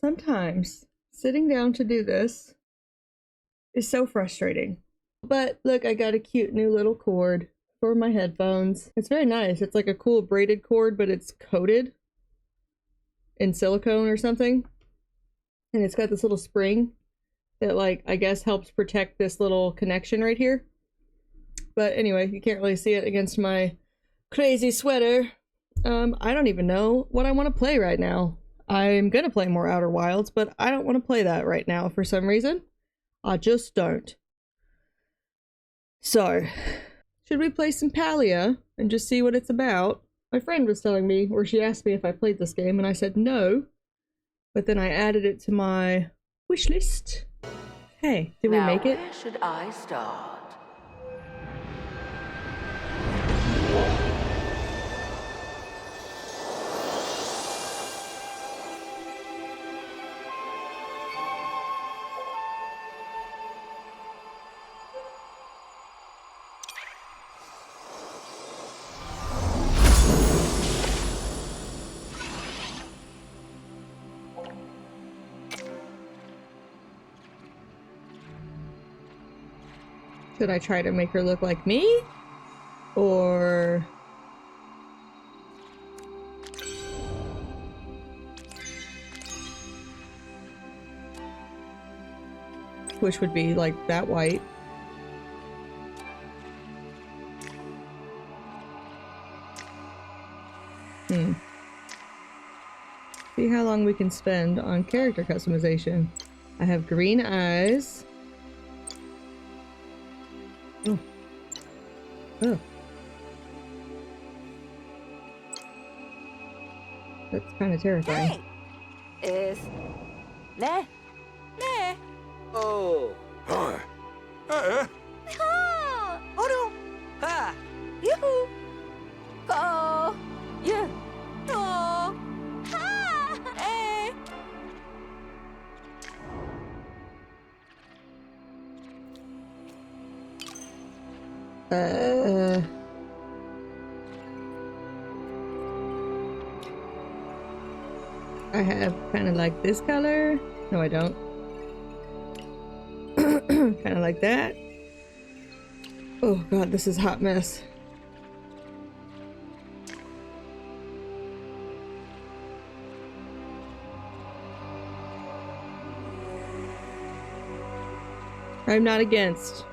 Sometimes sitting down to do this is so frustrating. But look, I got a cute new little cord for my headphones. It's very nice. It's like a cool braided cord, but it's coated in silicone or something. And it's got this little spring that, like, I guess helps protect this little connection right here. But anyway, you can't really see it against my crazy sweater. I don't even know what I want to play right now. I'm gonna play more Outer Wilds, but I don't want to play that right now for some reason. I just don't. So, should we play some Palia and just see what it's about? My friend was telling me, or she asked me if I played this game, and I said no. But then I added it to my wish list. Hey, did we make it? Where should I start? Should I try to make her look like me? Or... which would be like that white. See how long we can spend on character customization. I have green eyes. Oh. Oh. That's kind of terrifying. Hey! Is... Ne? Ne? Oh. Hi. Hey. Ha! Oh no! Ha! Yoo-hoo! Go! Yeah! No! Ha! Eh! I have kind of like this color. No, I don't. Kind of like that. Oh god, this is a hot mess. I'm not against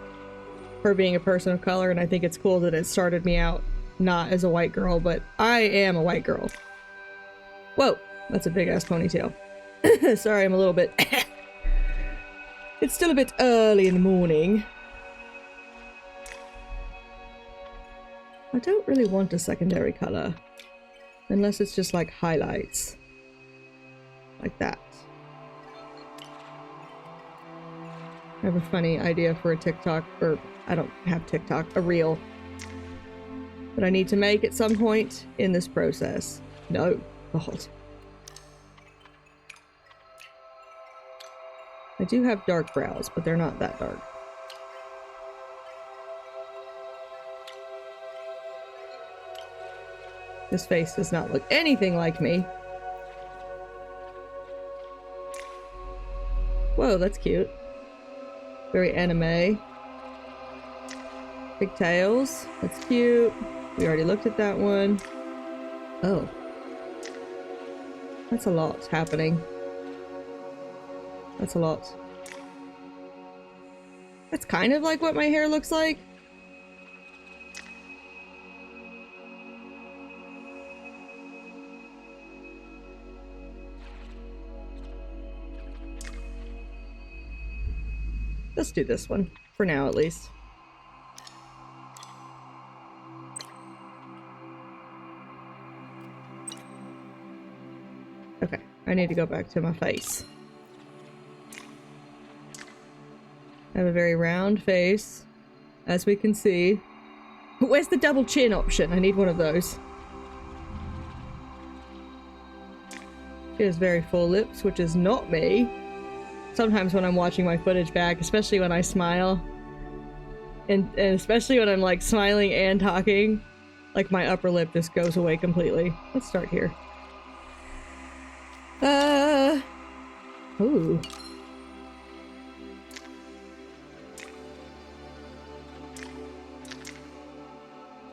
her being a person of color, and I think it's cool that it started me out not as a white girl, but I am a white girl. Whoa, that's a big ass ponytail. Sorry, I'm a little bit... It's still a bit early in the morning. I don't really want a secondary color, unless it's just like highlights. Like that. I have a funny idea for a TikTok, or I don't have TikTok, a reel that I need to make at some point in this process. No, God. I do have dark brows, but they're not that dark. This face does not look anything like me. Whoa, that's cute. Very anime. Pigtails. That's cute. We already looked at that one. Oh. That's a lot happening. That's a lot. That's kind of like what my hair looks like. Let's do this one, for now at least. Okay, I need to go back to my face. I have a very round face, as we can see. Where's the double chin option? I need one of those. She has very full lips, which is not me. Sometimes when I'm watching my footage back, especially when I smile, and especially when I'm like smiling and talking, like my upper lip just goes away completely. Let's start here. Ooh.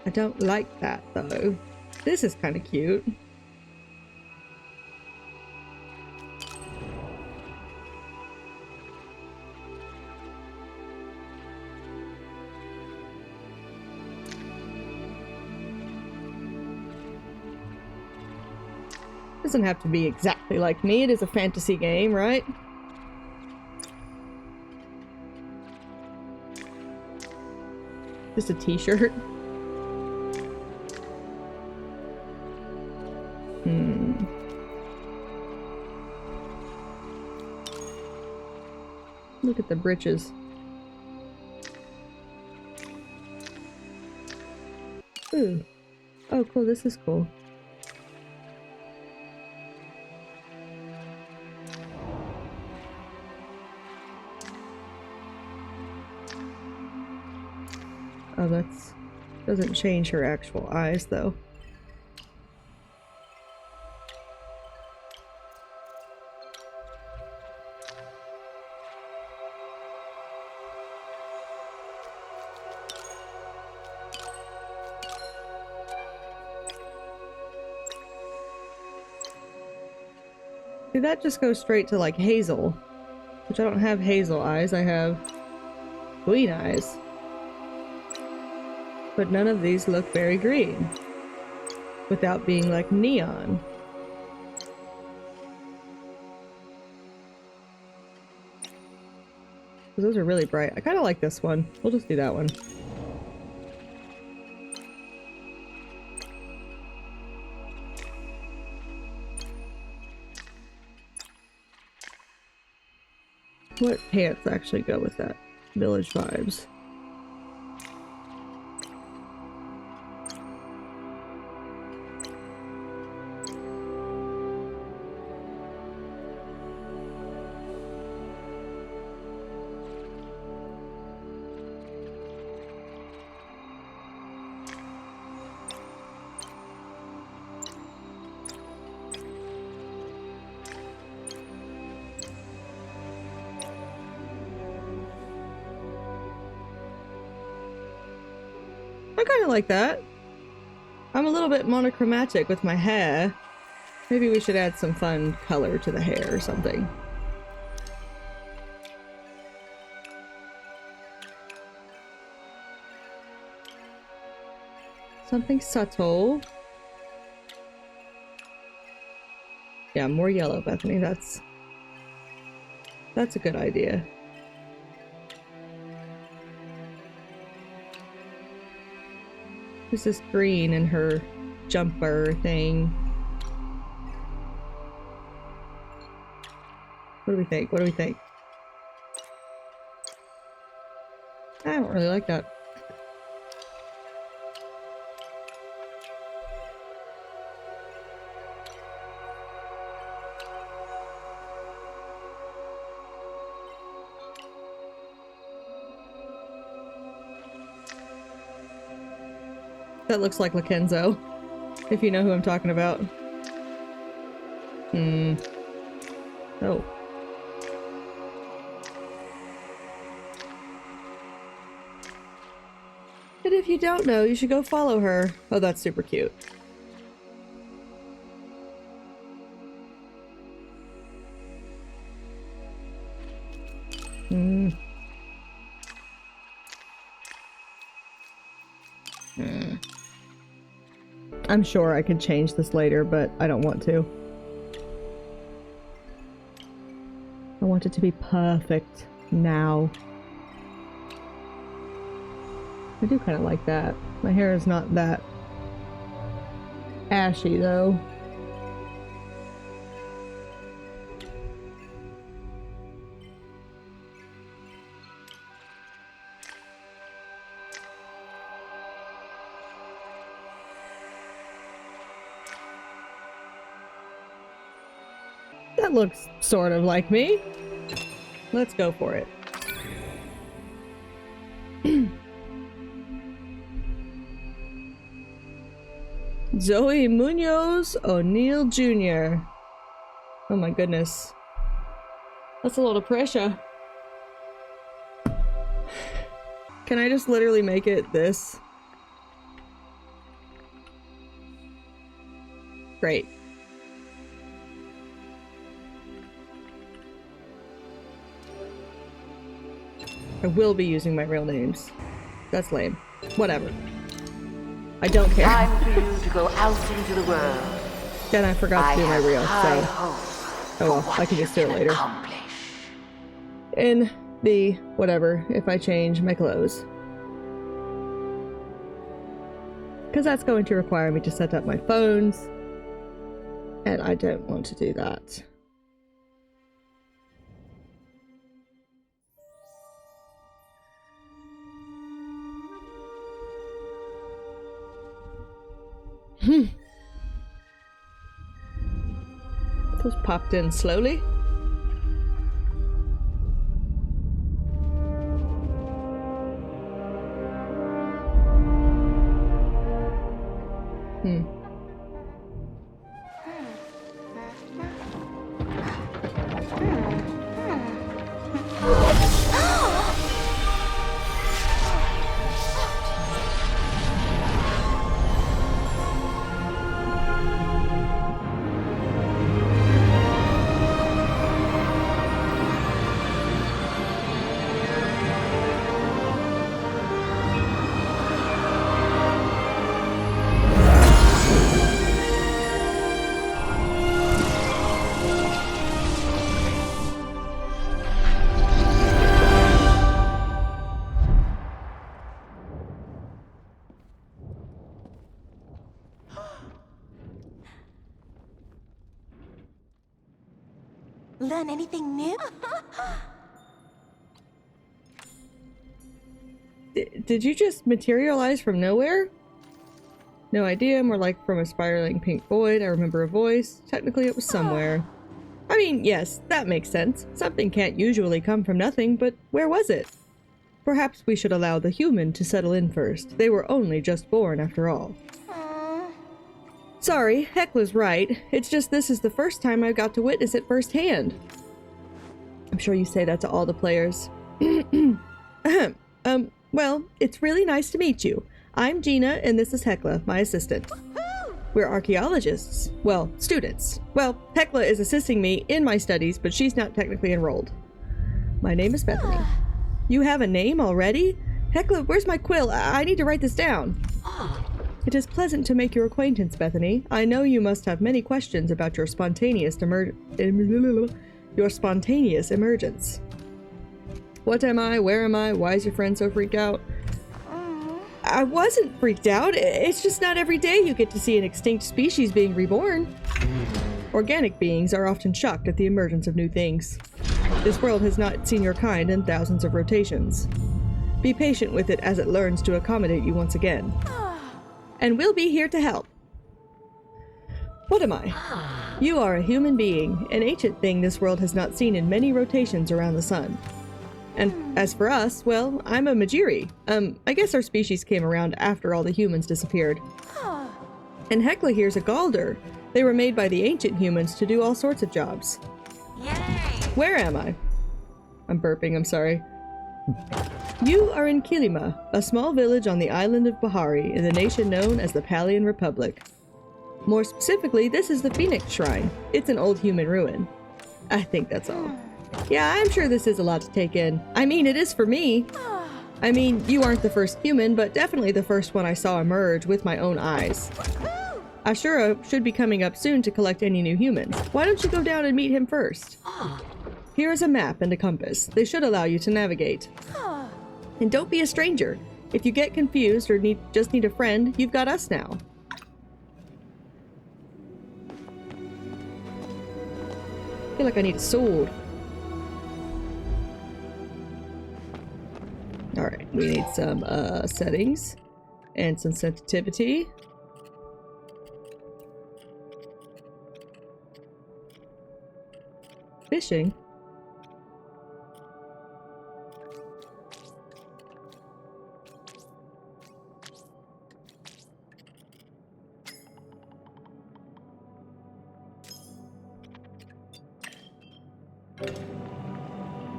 I don't like that though. This is kind of cute. Doesn't have to be exactly like me. It is a fantasy game, right? Just a t-shirt. Look at the britches. Ooh. Oh, cool. This is cool. Oh, that's... doesn't change her actual eyes, though. See, that just goes straight to, like, hazel. Which I don't have hazel eyes, I have green eyes. But none of these look very green. Without being, like, neon. Those are really bright. I kind of like this one. We'll just do that one. What pants actually go with that? Village vibes. I kind of like that. I'm a little bit monochromatic with my hair. Maybe we should add some fun color to the hair or something. Something subtle. Yeah, more yellow, Bethany. That's a good idea. There's this green in her jumper thing. What do we think? What do we think? I don't really like that. That looks like Lakenzo, if you know who I'm talking about. Oh. And if you don't know, you should go follow her. Oh, that's super cute. I'm sure I could change this later, but I don't want to. I want it to be perfect now. I do kind of like that. My hair is not that ashy, though. That looks sort of like me. Let's go for it. Zoe Munoz O'Neill Jr. Oh my goodness. That's a lot of pressure. Can I just literally make it this? Great. I will be using my real names. That's lame. Whatever. I don't care. Time for you to go out into the world. Then I forgot to do my real, so... hope Oh well, I can just do it later. accomplish. In the whatever, if I change my clothes. Because that's going to require me to set up my phones. And I don't want to do that. Those popped in slowly. Learn anything new? Did you just materialize from nowhere? No idea, more like from a spiraling pink void. I remember a voice. Technically it was somewhere. I mean, yes, that makes sense. Something can't usually come from nothing, but where was it? Perhaps we should allow the human to settle in first. They were only just born after all. Sorry, Hekla's right. It's just this is the first time I got to witness it firsthand. I'm sure you say that to all the players. Well, it's really nice to meet you. I'm Gina, and this is Hekla, my assistant. We're archaeologists. Well, students. Well, Hekla is assisting me in my studies, but she's not technically enrolled. My name is Bethany. You have a name already? Hekla, where's my quill? I need to write this down. It is pleasant to make your acquaintance, Bethany. I know you must have many questions about your spontaneous emergence. What am I? Where am I? Why is your friend so freaked out? I wasn't freaked out. It's just not every day you get to see an extinct species being reborn. Organic beings are often shocked at the emergence of new things. This world has not seen your kind in thousands of rotations. Be patient with it as it learns to accommodate you once again. And we'll be here to help. What am I? You are a human being, an ancient thing this world has not seen in many rotations around the sun. And as for us, well, I'm a Majiri. I guess our species came around after all the humans disappeared. And Hekla here's a Galder. They were made by the ancient humans to do all sorts of jobs. Yay! Where am I? I'm burping, I'm sorry. You are in Kilima, a small village on the island of Bahari in the nation known as the Palian Republic. More specifically, this is the Phoenix Shrine. It's an old human ruin. I think that's all. Yeah, I'm sure this is a lot to take in. I mean, it is for me. I mean, you aren't the first human, but definitely the first one I saw emerge with my own eyes. Ashura should be coming up soon to collect any new humans. Why don't you go down and meet him first? Here is a map and a compass. They should allow you to navigate. And don't be a stranger. If you get confused or just need a friend, you've got us now. I feel like I need a sword. Alright, we need some settings and some sensitivity. Fishing?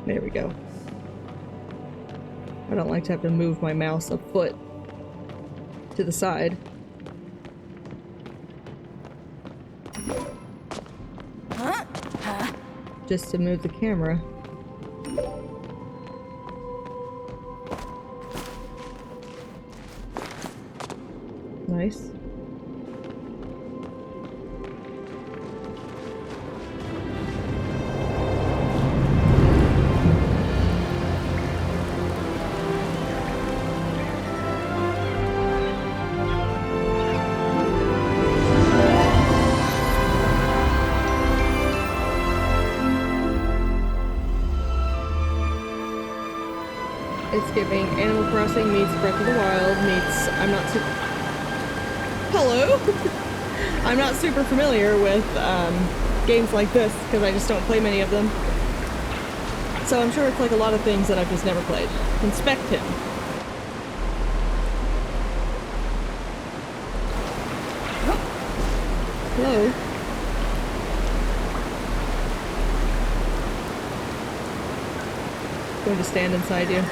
There we go. I don't like to have to move my mouse a foot to the side. Just to move the camera. Nice. It's giving Animal Crossing meets Breath of the Wild meets Hello? I'm not super familiar with games like this because I just don't play many of them. So I'm sure it's like a lot of things that I've just never played. Inspect him. Hello? Going to stand inside you.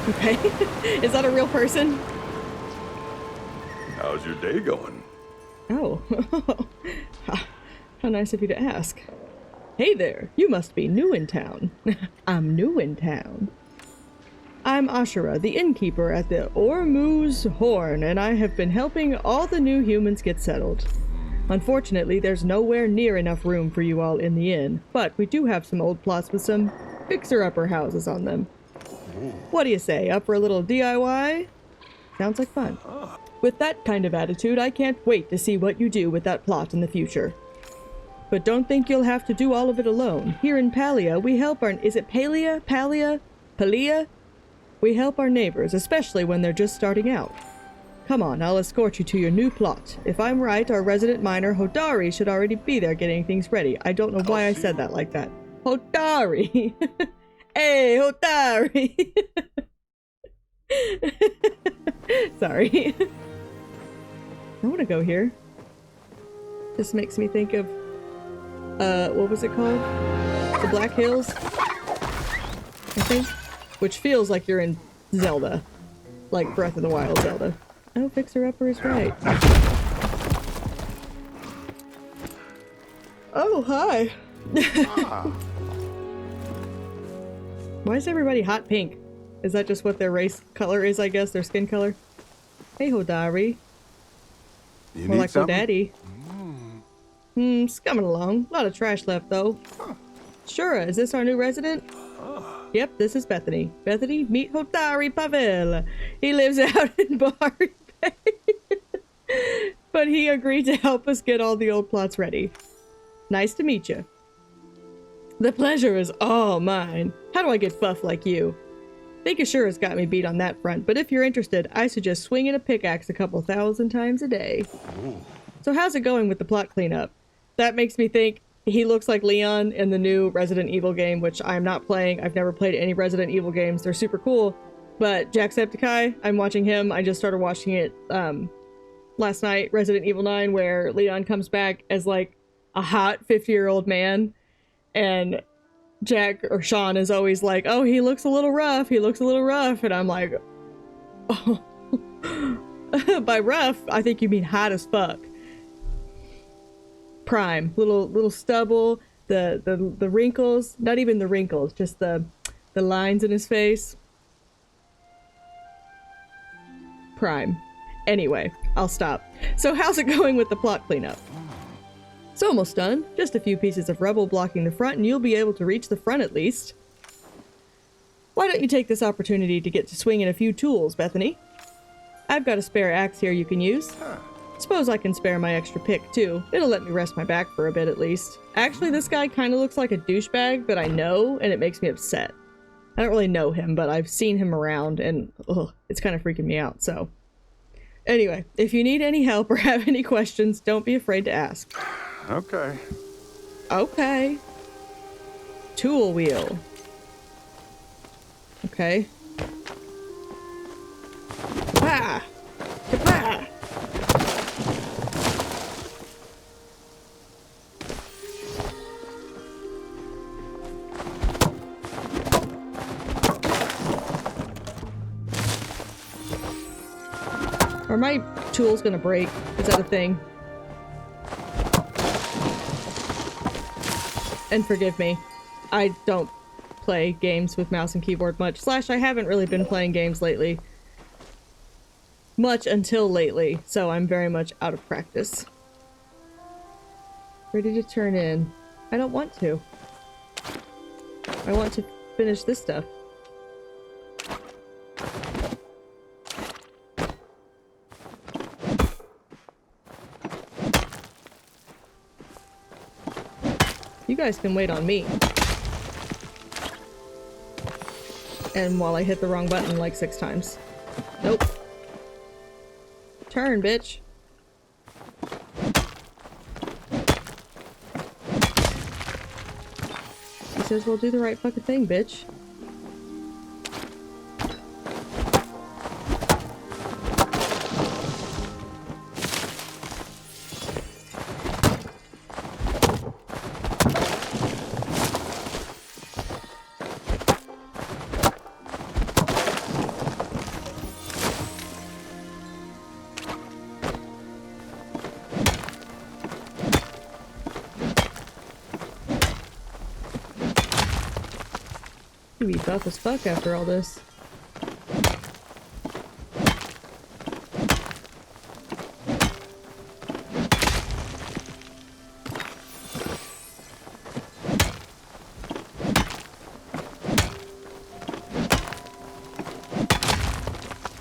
Okay. Is that a real person? How's your day going? Oh. How nice of you to ask. Hey there, you must be new in town. I'm new in town. I'm Ashura, the innkeeper at the Ormuz Horn, and I have been helping all the new humans get settled. Unfortunately, there's nowhere near enough room for you all in the inn, but we do have some old plots with some fixer-upper houses on them. What do you say, up for a little DIY? Sounds like fun. With that kind of attitude, I can't wait to see what you do with that plot in the future. But don't think you'll have to do all of it alone. Here in Palia, we help our... Is it Palia? Palia? Palia? We help our neighbors, especially when they're just starting out. Come on, I'll escort you to your new plot. If I'm right, our resident miner, Hodari, should already be there getting things ready. I don't know why I said that like that. Hodari! Hey, Hodari! Sorry. I want to go here. This makes me think of, what was it called? The Black Hills? I think? Which feels like you're in Zelda. Like Breath of the Wild Zelda. Oh, Fixer Upper is right. Oh, hi! Why is everybody hot pink? Is that just what their race color is, I guess? Their skin color? Hey, Hodari. More like Hodaddy. It's coming along. A lot of trash left, though. Sure, is this our new resident? Yep, this is Bethany. Bethany, meet Hodari Pavel. He lives out in Bari Bay. But he agreed to help us get all the old plots ready. Nice to meet you. The pleasure is all mine. How do I get buff like you? Think Ashura's got me beat on that front, but if you're interested, I suggest swinging a pickaxe a couple 1,000 times a day. So how's it going with the plot cleanup? That makes me think he looks like Leon in the new Resident Evil game, which I'm not playing. I've never played any Resident Evil games. They're super cool. But Jacksepticeye, I'm watching him. I just started watching it last night, Resident Evil 9, where Leon comes back as like a hot 50-year-old man. And Jack or Sean is always like, oh, he looks a little rough. He looks a little rough. And I'm like, oh. By rough, I think you mean hot as fuck. Prime. Little stubble, the wrinkles, not even the wrinkles, just the lines in his face. Prime. Anyway, I'll stop. So how's it going with the plot cleanup? It's almost done. Just a few pieces of rubble blocking the front and you'll be able to reach the front at least. Why don't you take this opportunity to get to swinging a few tools, Bethany? I've got a spare axe here you can use. Suppose I can spare my extra pick too. It'll let me rest my back for a bit at least. Actually, this guy kind of looks like a douchebag that I know, and it makes me upset. I don't really know him, but I've seen him around, and it's kind of freaking me out, so. Anyway, if you need any help or have any questions, don't be afraid to ask. Okay. Okay. Tool wheel. Okay. Kapah! Kapah! Are my tools gonna break? Is that a thing? And forgive me, I don't play games with mouse and keyboard much. Slash, I haven't really been playing games lately. Much until lately, so I'm very much out of practice. Ready to turn in. I don't want to. I want to finish this stuff. You guys can wait on me. And while I hit the wrong button like 6 times. Nope. Turn, bitch. He says we'll do the right fucking thing, bitch. You be buff as fuck after all this.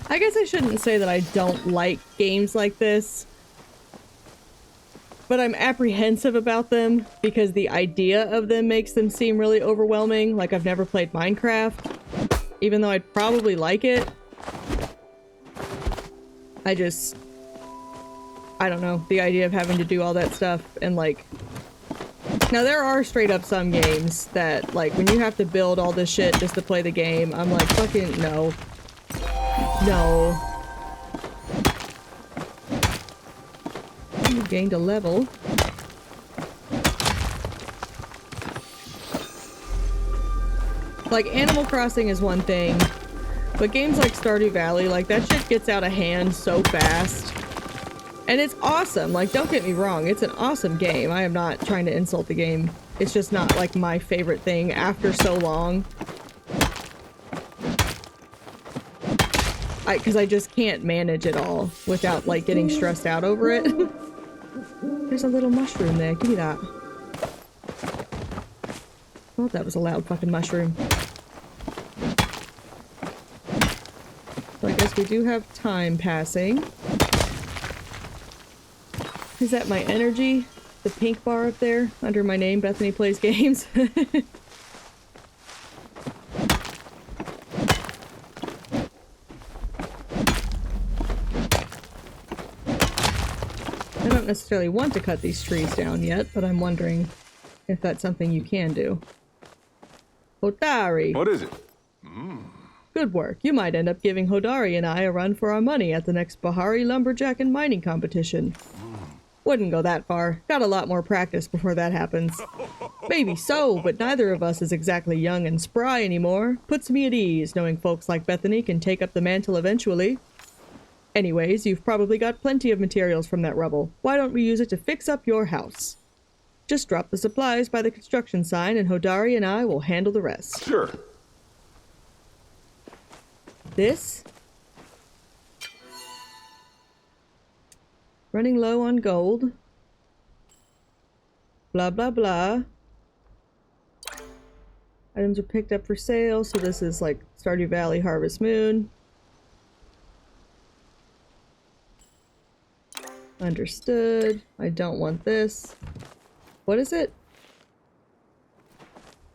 I guess I shouldn't say that I don't like games like this, but I'm apprehensive about them because the idea of them makes them seem really overwhelming. Like, I've never played Minecraft, even though I'd probably like it. I don't know, the idea of having to do all that stuff and like... Now there are straight up some games that, like, when you have to build all this shit just to play the game, I'm like, fucking no. No. You gained a level. Like, Animal Crossing is one thing, but games like Stardew Valley, like, that shit gets out of hand so fast. And it's awesome, like, don't get me wrong, it's an awesome game. I am not trying to insult the game. It's just not, like, my favorite thing after so long. Because I just can't manage it all without, like, getting stressed out over it. There's a little mushroom there. Give me that. Oh, that was a loud fucking mushroom. So I guess we do have time passing. Is that my energy? The pink bar up there under my name, Bethany Plays Games? I don't necessarily want to cut these trees down yet, but I'm wondering if that's something you can do. Hodari! What is it? Good work. You might end up giving Hodari and I a run for our money at the next Bahari Lumberjack and Mining Competition. Wouldn't go that far. Got a lot more practice before that happens. Maybe so, but neither of us is exactly young and spry anymore. Puts me at ease, knowing folks like Bethany can take up the mantle eventually. Anyways, you've probably got plenty of materials from that rubble. Why don't we use it to fix up your house? Just drop the supplies by the construction sign and Hodari and I will handle the rest. Sure. This? Running low on gold. Blah, blah, blah. Items are picked up for sale, so this is like Stardew Valley Harvest Moon. Understood. I don't want this. What is it?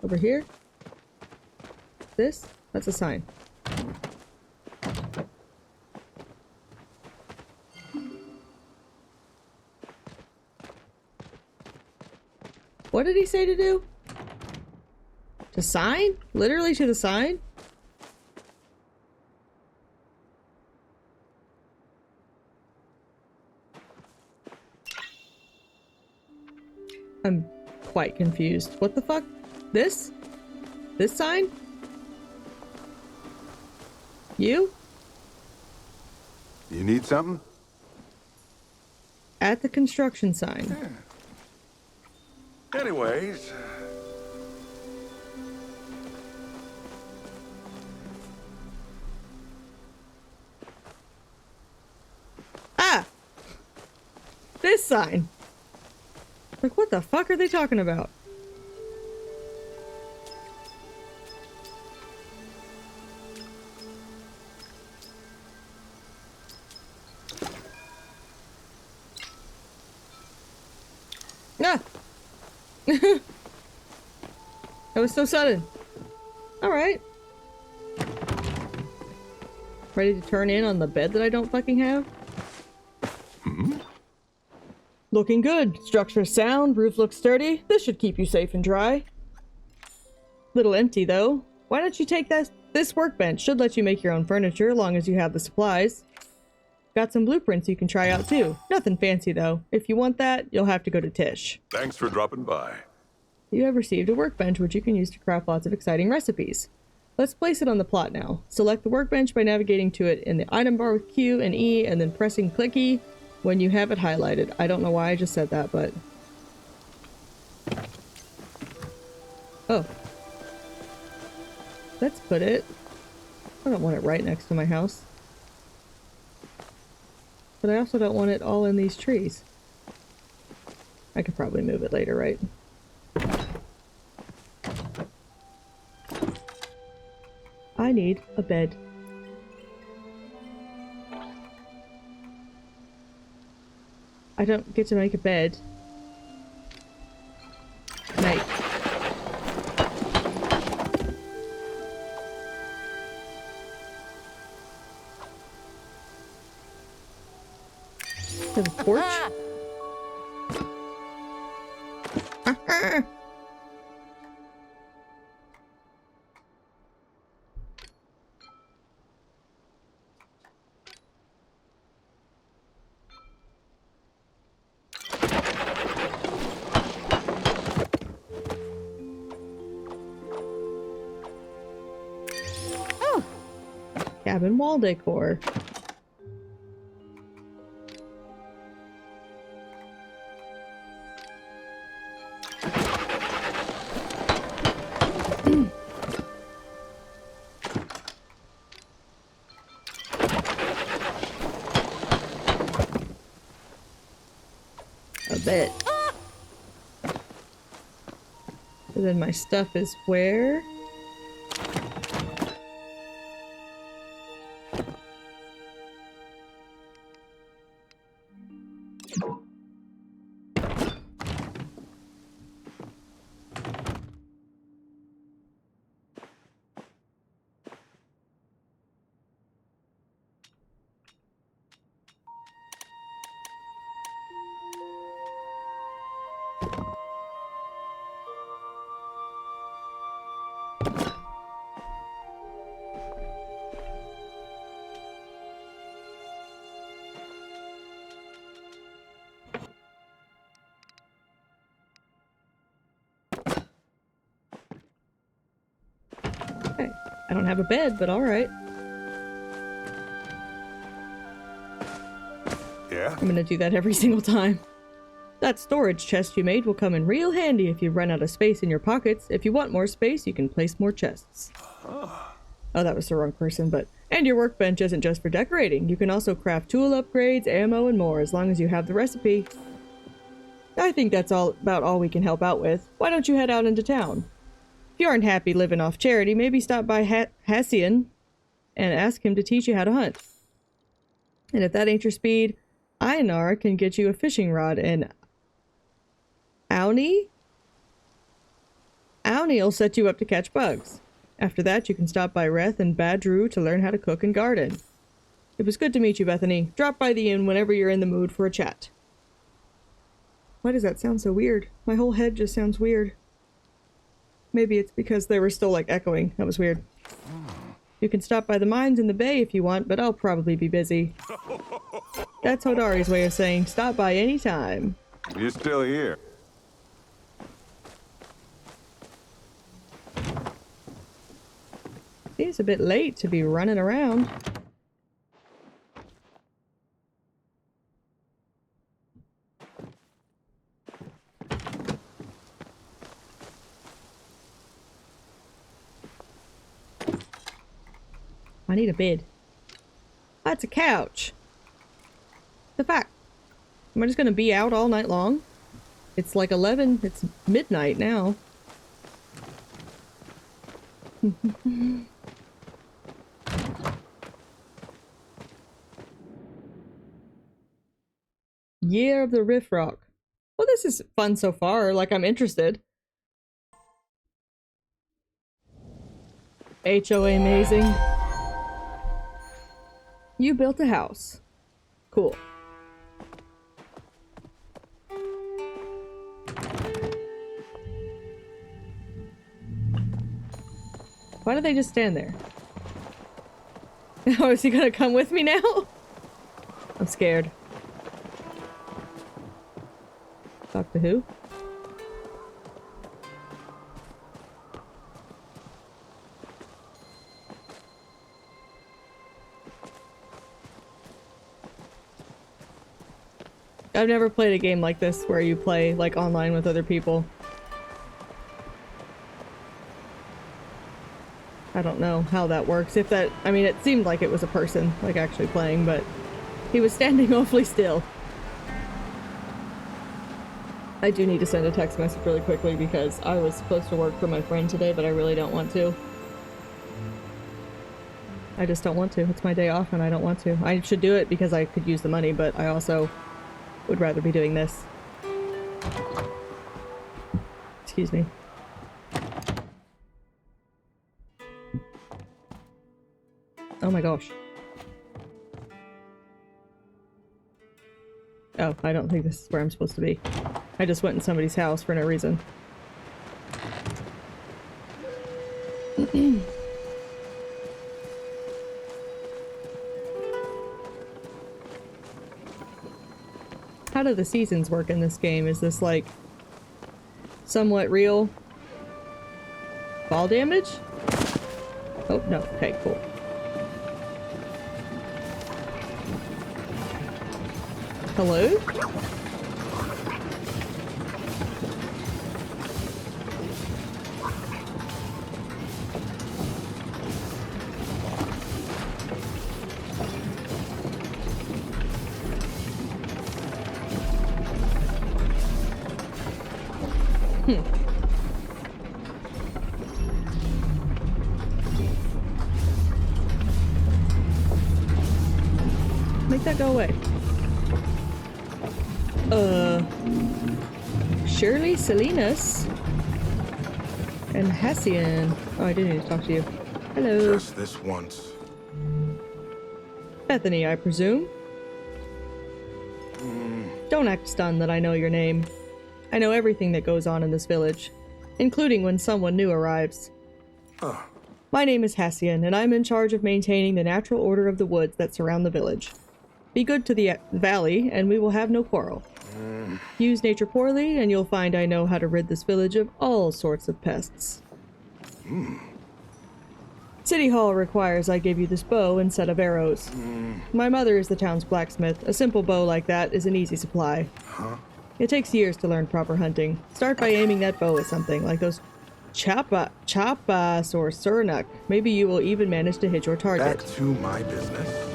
Over here? This? That's a sign. What did he say to do? To sign? Literally to the sign? I'm quite confused. What the fuck? This? This sign? You? You need something? At the construction sign. Anyways, Ah! This sign. Like, what the fuck are they talking about? Ah! That was so sudden. Alright. Ready to turn in on the bed that I don't fucking have? Looking good. Structure sound, roof looks sturdy. This should keep you safe and dry. Little empty though. Why don't you take this workbench? Should let you make your own furniture, long as you have the supplies. Got some blueprints you can try out too. Nothing fancy though. If you want that, you'll have to go to Tish. thanks for dropping by. You have received a workbench which you can use to craft lots of exciting recipes. Let's place it on the plot now. Select the workbench by navigating to it in the item bar with Q and E and then pressing click E when you have it highlighted. I don't know why I just said that, but... Oh. Let's put it... I don't want it right next to my house. But I also don't want it all in these trees. I could probably move it later, right? I need a bed. I don't get to make a bed. Mate. To the porch? Oh! Cabin wall decor. A bit. And then my stuff is where? Okay. I don't have a bed, but alright. Yeah? I'm gonna do that every single time. That storage chest you made will come in real handy if you run out of space in your pockets. If you want more space, you can place more chests. Oh, that was the wrong person, but... And your workbench isn't just for decorating. You can also craft tool upgrades, ammo, and more, as long as you have the recipe. I think that's about all we can help out with. Why don't you head out into town? If you aren't happy living off charity, maybe stop by Hassian and ask him to teach you how to hunt. And if that ain't your speed, Einar can get you a fishing rod, and Auni will set you up to catch bugs. After that, you can stop by Reth and Badru to learn how to cook and garden. It was good to meet you, Bethany. Drop by the inn whenever you're in the mood for a chat. Why does that sound so weird? My whole head just sounds weird. Maybe it's because they were still, like, echoing. That was weird. You can stop by the mines in the bay if you want, but I'll probably be busy. That's Hodari's way of saying stop by any time. You're still here. Seems a bit late to be running around. I need a bed. That's a couch. The fact. Am I just gonna be out all night long? It's like 11. It's midnight now. Year of the Riff Rock. Well, this is fun so far. Like, I'm interested. HOA amazing. You built a house. Cool. Why do they just stand there? Oh, is he gonna come with me now? I'm scared. Talk to who? I've never played a game like this where you play like online with other people. I don't know how that works. If that, I mean, it seemed like it was a person, like actually playing, but he was standing awfully still. I do need to send a text message really quickly because I was supposed to work for my friend today, but I really don't want to. I just don't want to. It's my day off and I don't want to. I should do it because I could use the money, but I also would rather be doing this. Excuse me. Oh my gosh. Oh, I don't think this is where I'm supposed to be. I just went in somebody's house for no reason. How do the seasons work in this game? Is this like somewhat real? Fall damage? Oh, no. Okay, cool. Hello? Make that go away. Shirley Salinas and Hassian. Oh, I didn't need to talk to you. Hello. Just this once. Bethany, I presume? Don't act stunned that I know your name. I know everything that goes on in this village, including when someone new arrives. My name is Hassian, and I'm in charge of maintaining the natural order of the woods that surround the village. Be good to the valley, and we will have no quarrel. Use nature poorly, and you'll find I know how to rid this village of all sorts of pests. City Hall requires I give you this bow and set of arrows. My mother is the town's blacksmith. A simple bow like that is an easy supply. It takes years to learn proper hunting. Start by aiming that bow at something, like those chapas or surnuk. Maybe you will even manage to hit your target. Back to my business.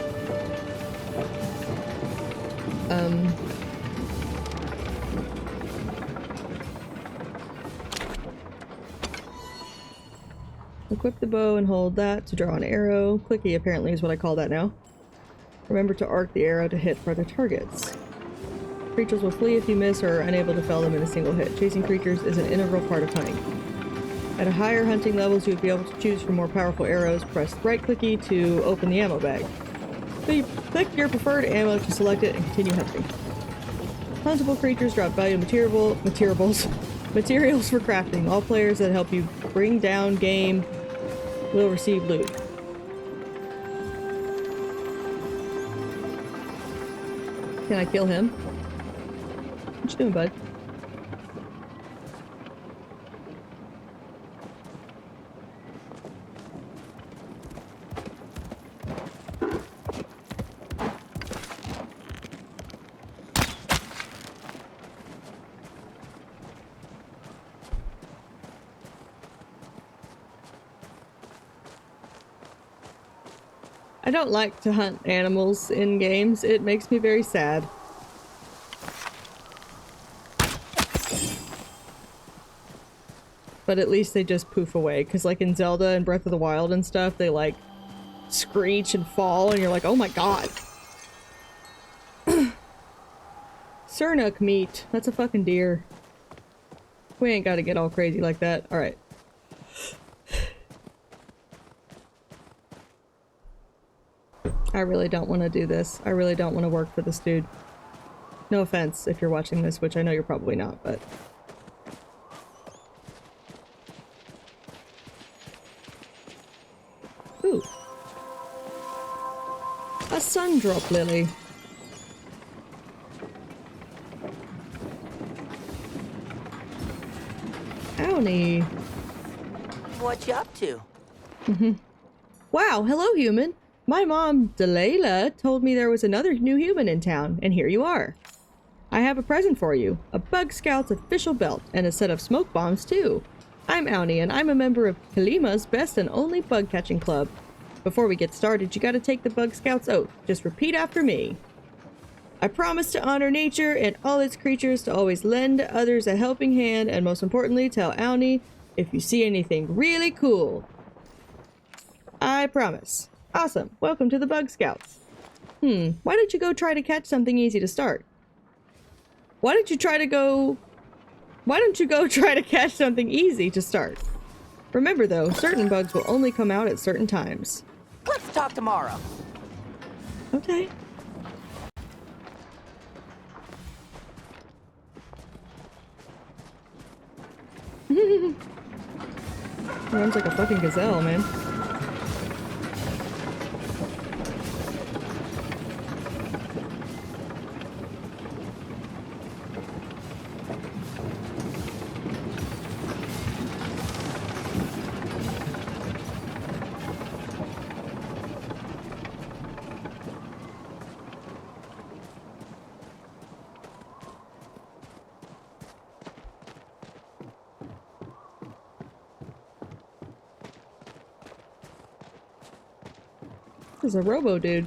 Equip the bow and hold that to draw an arrow. Clicky apparently is what I call that now. Remember to arc the arrow to hit further targets. Creatures will flee if you miss or are unable to fell them in a single hit. Chasing creatures is an integral part of hunting. At a higher hunting levels, you would be able to choose from more powerful arrows. Press right clicky to open the ammo bag. Click your preferred ammo to select it and continue hunting. Huntable creatures drop valuable materials for crafting. All players that help you bring down game will receive loot. Can I kill him? What you doing, bud? I don't like to hunt animals in games. It makes me very sad. But at least they just poof away. Because like in Zelda and Breath of the Wild and stuff, they like screech and fall and you're like, oh my god. Surnuk meat. That's a fucking deer. We ain't gotta get all crazy like that. Alright. I really don't want to do this. I really don't want to work for this dude. No offense if you're watching this, which I know you're probably not, but... Ooh. A sundrop lily. Owie. What you up to? Wow, hello human. My mom, Delilah, told me there was another new human in town, and here you are. I have a present for you. A Bug Scouts official belt, and a set of smoke bombs too. I'm Auni, and I'm a member of Kalima's best and only bug catching club. Before we get started, you gotta take the Bug Scouts oath. Just repeat after me. I promise to honor nature and all its creatures, to always lend others a helping hand, and most importantly, tell Auni if you see anything really cool. I promise. Awesome. Welcome to the Bug Scouts. Why don't you go try to catch something easy to start? Why don't you go try to catch something easy to start? Remember though, certain bugs will only come out at certain times. Let's talk tomorrow. Okay. Runs like a fucking gazelle, man. There's a robo dude.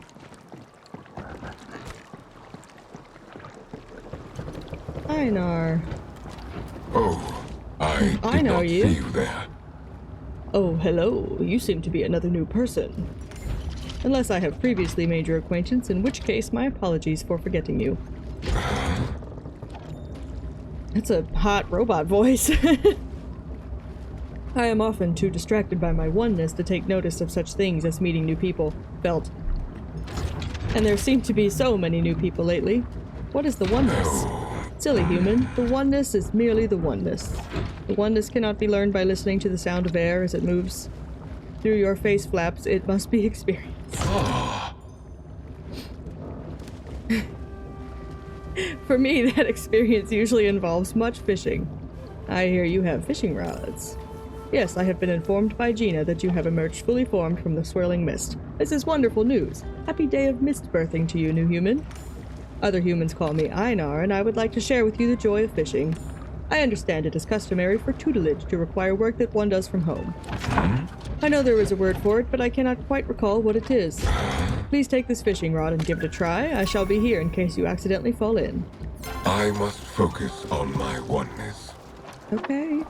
Einar. Oh, I I did know not you. see you there. Oh, hello. You seem to be another new person. Unless I have previously made your acquaintance, in which case my apologies for forgetting you. That's a hot robot voice. I am often too distracted by my oneness to take notice of such things as meeting new people. Felt. And there seem to be so many new people lately. What is the oneness? Silly human, the oneness is merely the oneness. The oneness cannot be learned by listening to the sound of air as it moves through your face flaps. It must be experienced. For me, that experience usually involves much fishing. I hear you have fishing rods. Yes, I have been informed by Gina that you have emerged fully formed from the swirling mist. This is wonderful news. Happy day of mist birthing to you, new human. Other humans call me Einar, and I would like to share with you the joy of fishing. I understand it is customary for tutelage to require work that one does from home. I know there is a word for it, but I cannot quite recall what it is. Please take this fishing rod and give it a try. I shall be here in case you accidentally fall in. I must focus on my oneness. Okay.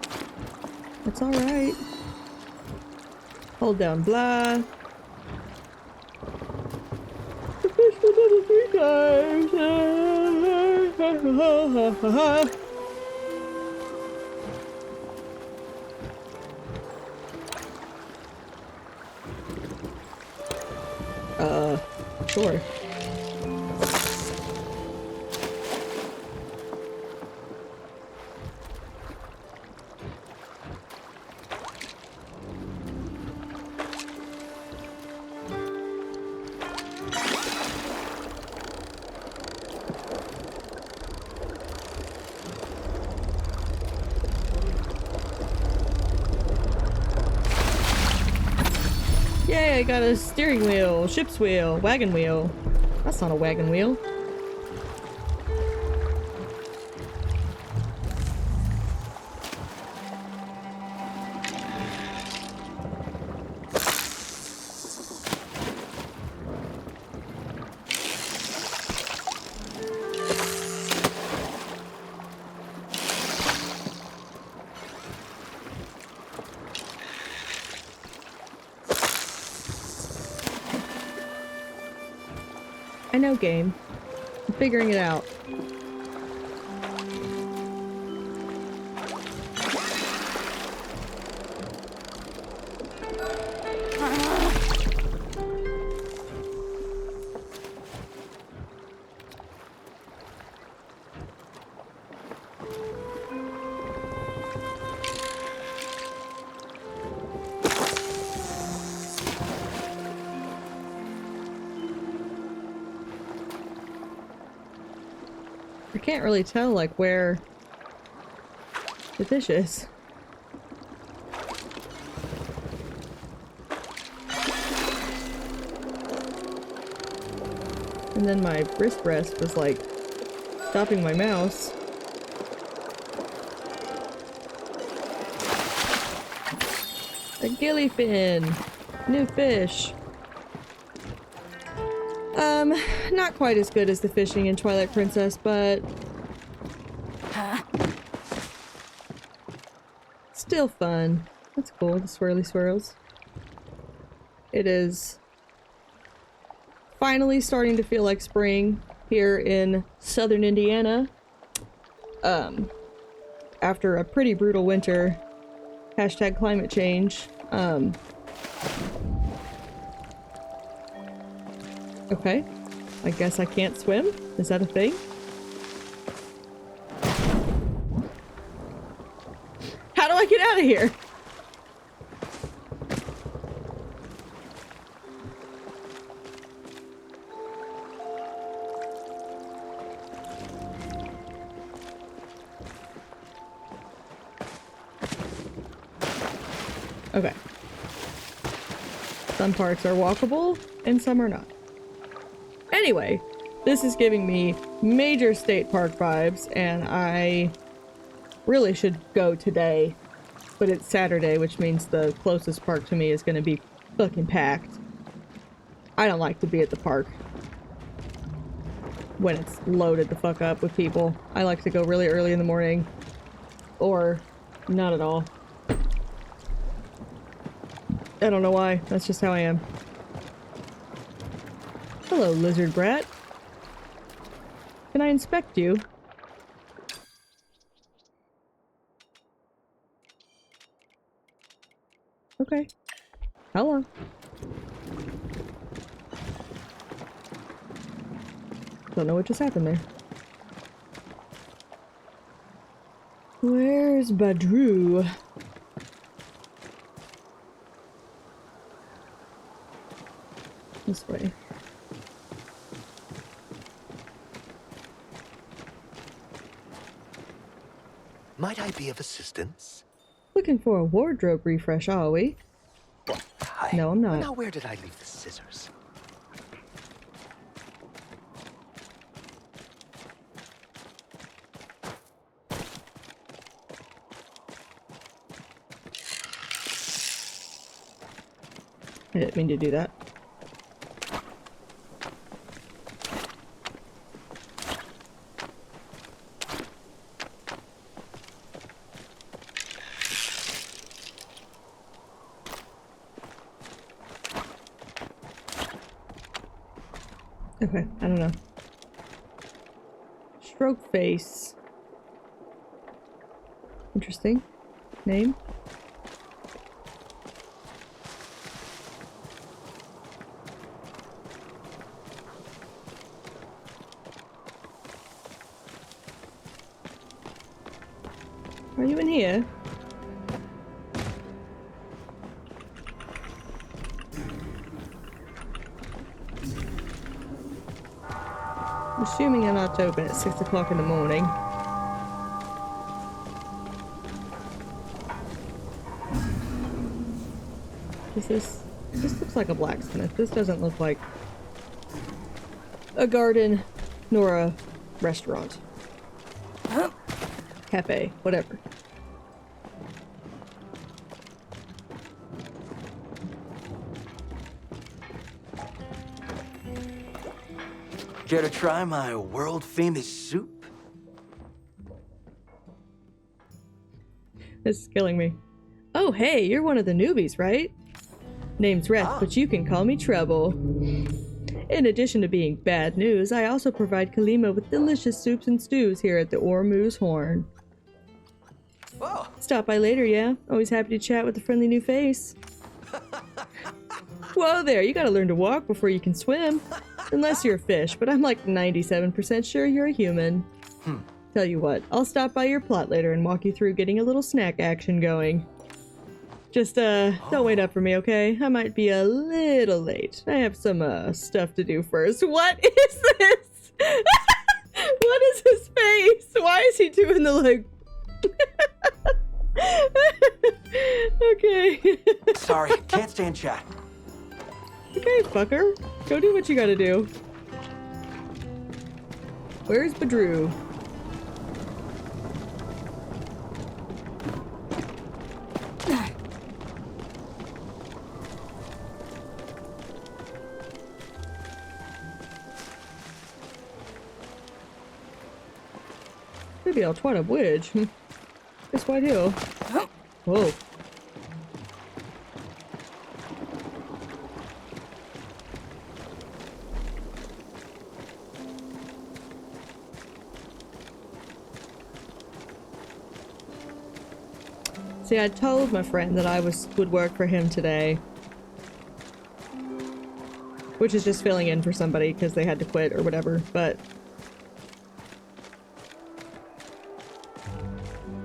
That's alright. Hold down blah. The fish will 3 times. Sure. Yay, I got a steering wheel, ship's wheel, wagon wheel. That's not a wagon wheel. I know, game. I'm figuring it out. I can't really tell, like, where the fish is. And then my wrist rest was, like, stopping my mouse. A gillyfin! New fish! Not quite as good as the fishing in Twilight Princess, but still fun. That's cool, the swirly swirls. It is finally starting to feel like spring here in southern Indiana. After a pretty brutal winter. Hashtag climate change. Okay. I guess I can't swim? Is that a thing? How do I get out of here? Okay. Some parts are walkable and some are not. Anyway, this is giving me major state park vibes, and I really should go today, but it's Saturday, which means the closest park to me is going to be fucking packed. I don't like to be at the park when it's loaded the fuck up with people. I like to go really early in the morning, or not at all. I don't know why, that's just how I am. Hello, lizard brat. Can I inspect you? Okay. Hello. Don't know what just happened there. Where's Badru? This way. Might I be of assistance? Looking for a wardrobe refresh, are we? Hi. No, I'm not. Now, where did I leave the scissors? I didn't mean to do that. Okay, I don't know. Stroke face. Interesting. Name? Are you in here? Assuming I'm not open at 6 o'clock in the morning. This looks like a blacksmith. This doesn't look like a garden nor a restaurant. Cafe, whatever. Care to try my world-famous soup? This is killing me. Oh, hey, you're one of the newbies, right? Name's Reth, but you can call me Trouble. In addition to being bad news, I also provide Kalima with delicious soups and stews here at the Ormuz Horn. Oh, Stop by later, yeah? Always happy to chat with a friendly new face. Whoa there, you gotta learn to walk before you can swim. Unless you're a fish, but I'm like 97% sure you're a human. Tell you what, I'll stop by your plot later and walk you through getting a little snack action going. Just, don't wait up for me, okay? I might be a little late. I have some, stuff to do first. What is this? What is his face? Why is he doing the, like... Okay. sorry, can't stand chat. Okay, fucker. Go do what you gotta do. Where's Badru? Maybe I'll try to bridge. Guess what I do? Whoa. See, I told my friend that I would work for him today. Which is just filling in for somebody because they had to quit or whatever, but...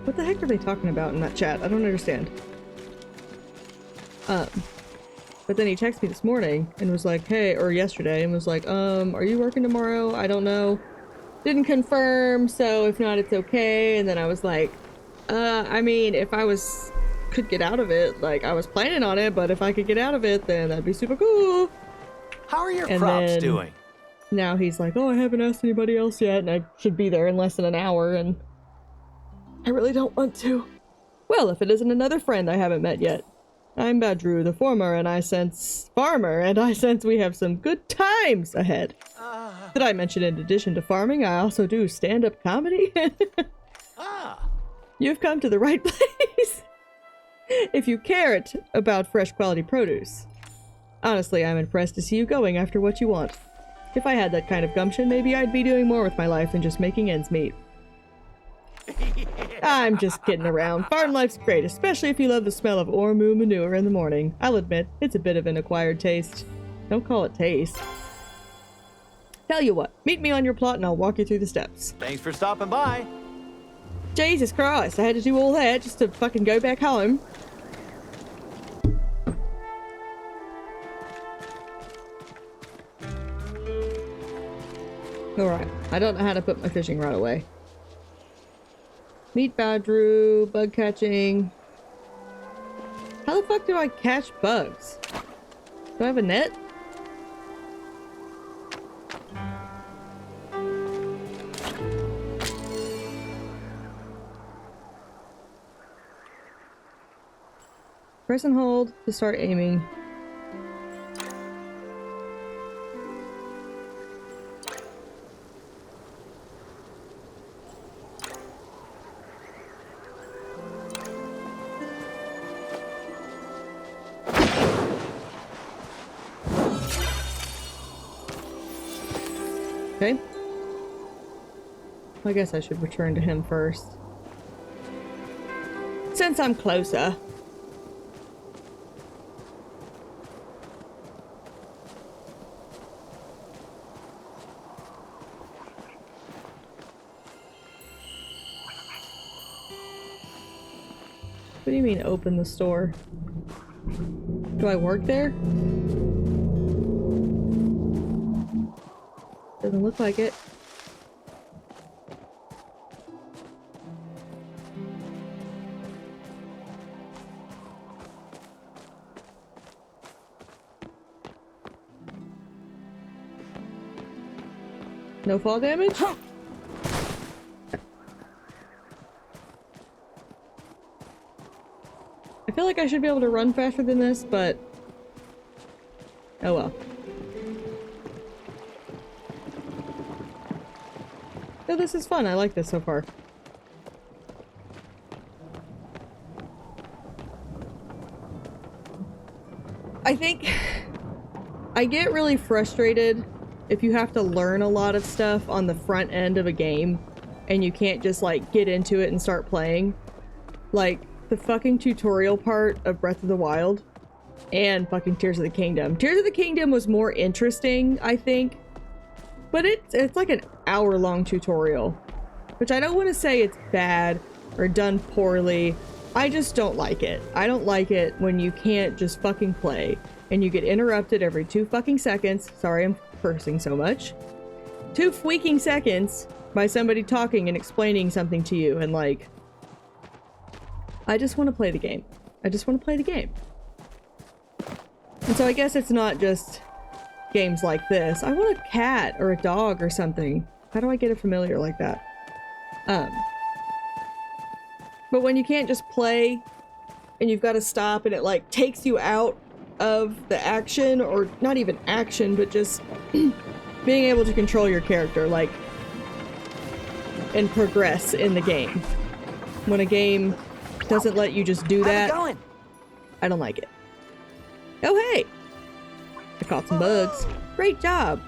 What the heck are they talking about in that chat? I don't understand. But then he texted me this morning and was like, hey, or yesterday, and was like, are you working tomorrow? I don't know. Didn't confirm, so if not, it's okay. And then I was like, I mean, if I could get out of it, like, I was planning on it, but if I could get out of it, then that'd be super cool. How are your And crops then- doing? Now he's like, oh, I haven't asked anybody else yet, and I should be there in less than an hour, and I really don't want to. Well, if it isn't another friend I haven't met yet. I'm Badru, the farmer, and I sense we have some good times ahead. Did I mention in addition to farming, I also do stand-up comedy? You've come to the right place. If you care about fresh quality produce. Honestly, I'm impressed to see you going after what you want. If I had that kind of gumption, maybe I'd be doing more with my life than just making ends meet. I'm just kidding around. Farm life's great, especially if you love the smell of Ormu manure in the morning. I'll admit, it's a bit of an acquired taste. Don't call it taste. Tell you what, meet me on your plot and I'll walk you through the steps. Thanks for stopping by. Jesus Christ, I had to do all that just to fucking go back home. Alright, I don't know how to put my fishing rod away. Meet Badru, bug catching. How the fuck do I catch bugs? Do I have a net? Press and hold to start aiming. Okay. I guess I should return to him first. Since I'm closer. What do you mean open the store? Do I work there? Doesn't look like it. No fall damage? I feel like I should be able to run faster than this, but oh well. Oh, this is fun. I like this so far. I think I get really frustrated if you have to learn a lot of stuff on the front end of a game and you can't just like get into it and start playing. Like the fucking tutorial part of Breath of the Wild and fucking Tears of the Kingdom. Tears of the Kingdom was more interesting, I think, but it's like an hour-long tutorial, which I don't want to say it's bad or done poorly. I just don't like it. I don't like it when you can't just fucking play and you get interrupted every 2 fucking seconds. Sorry, I'm cursing so much. 2 freaking seconds by somebody talking and explaining something to you, and like, I just want to play the game. I just want to play the game. And so I guess it's not just games like this. I want a cat or a dog or something. How do I get a familiar like that? But when you can't just play and you've got to stop and it like takes you out of the action, or not even action, but just being able to control your character, like, and progress in the game. When a game doesn't let you just do that, I don't like it. Oh hey! I caught some bugs. Great job!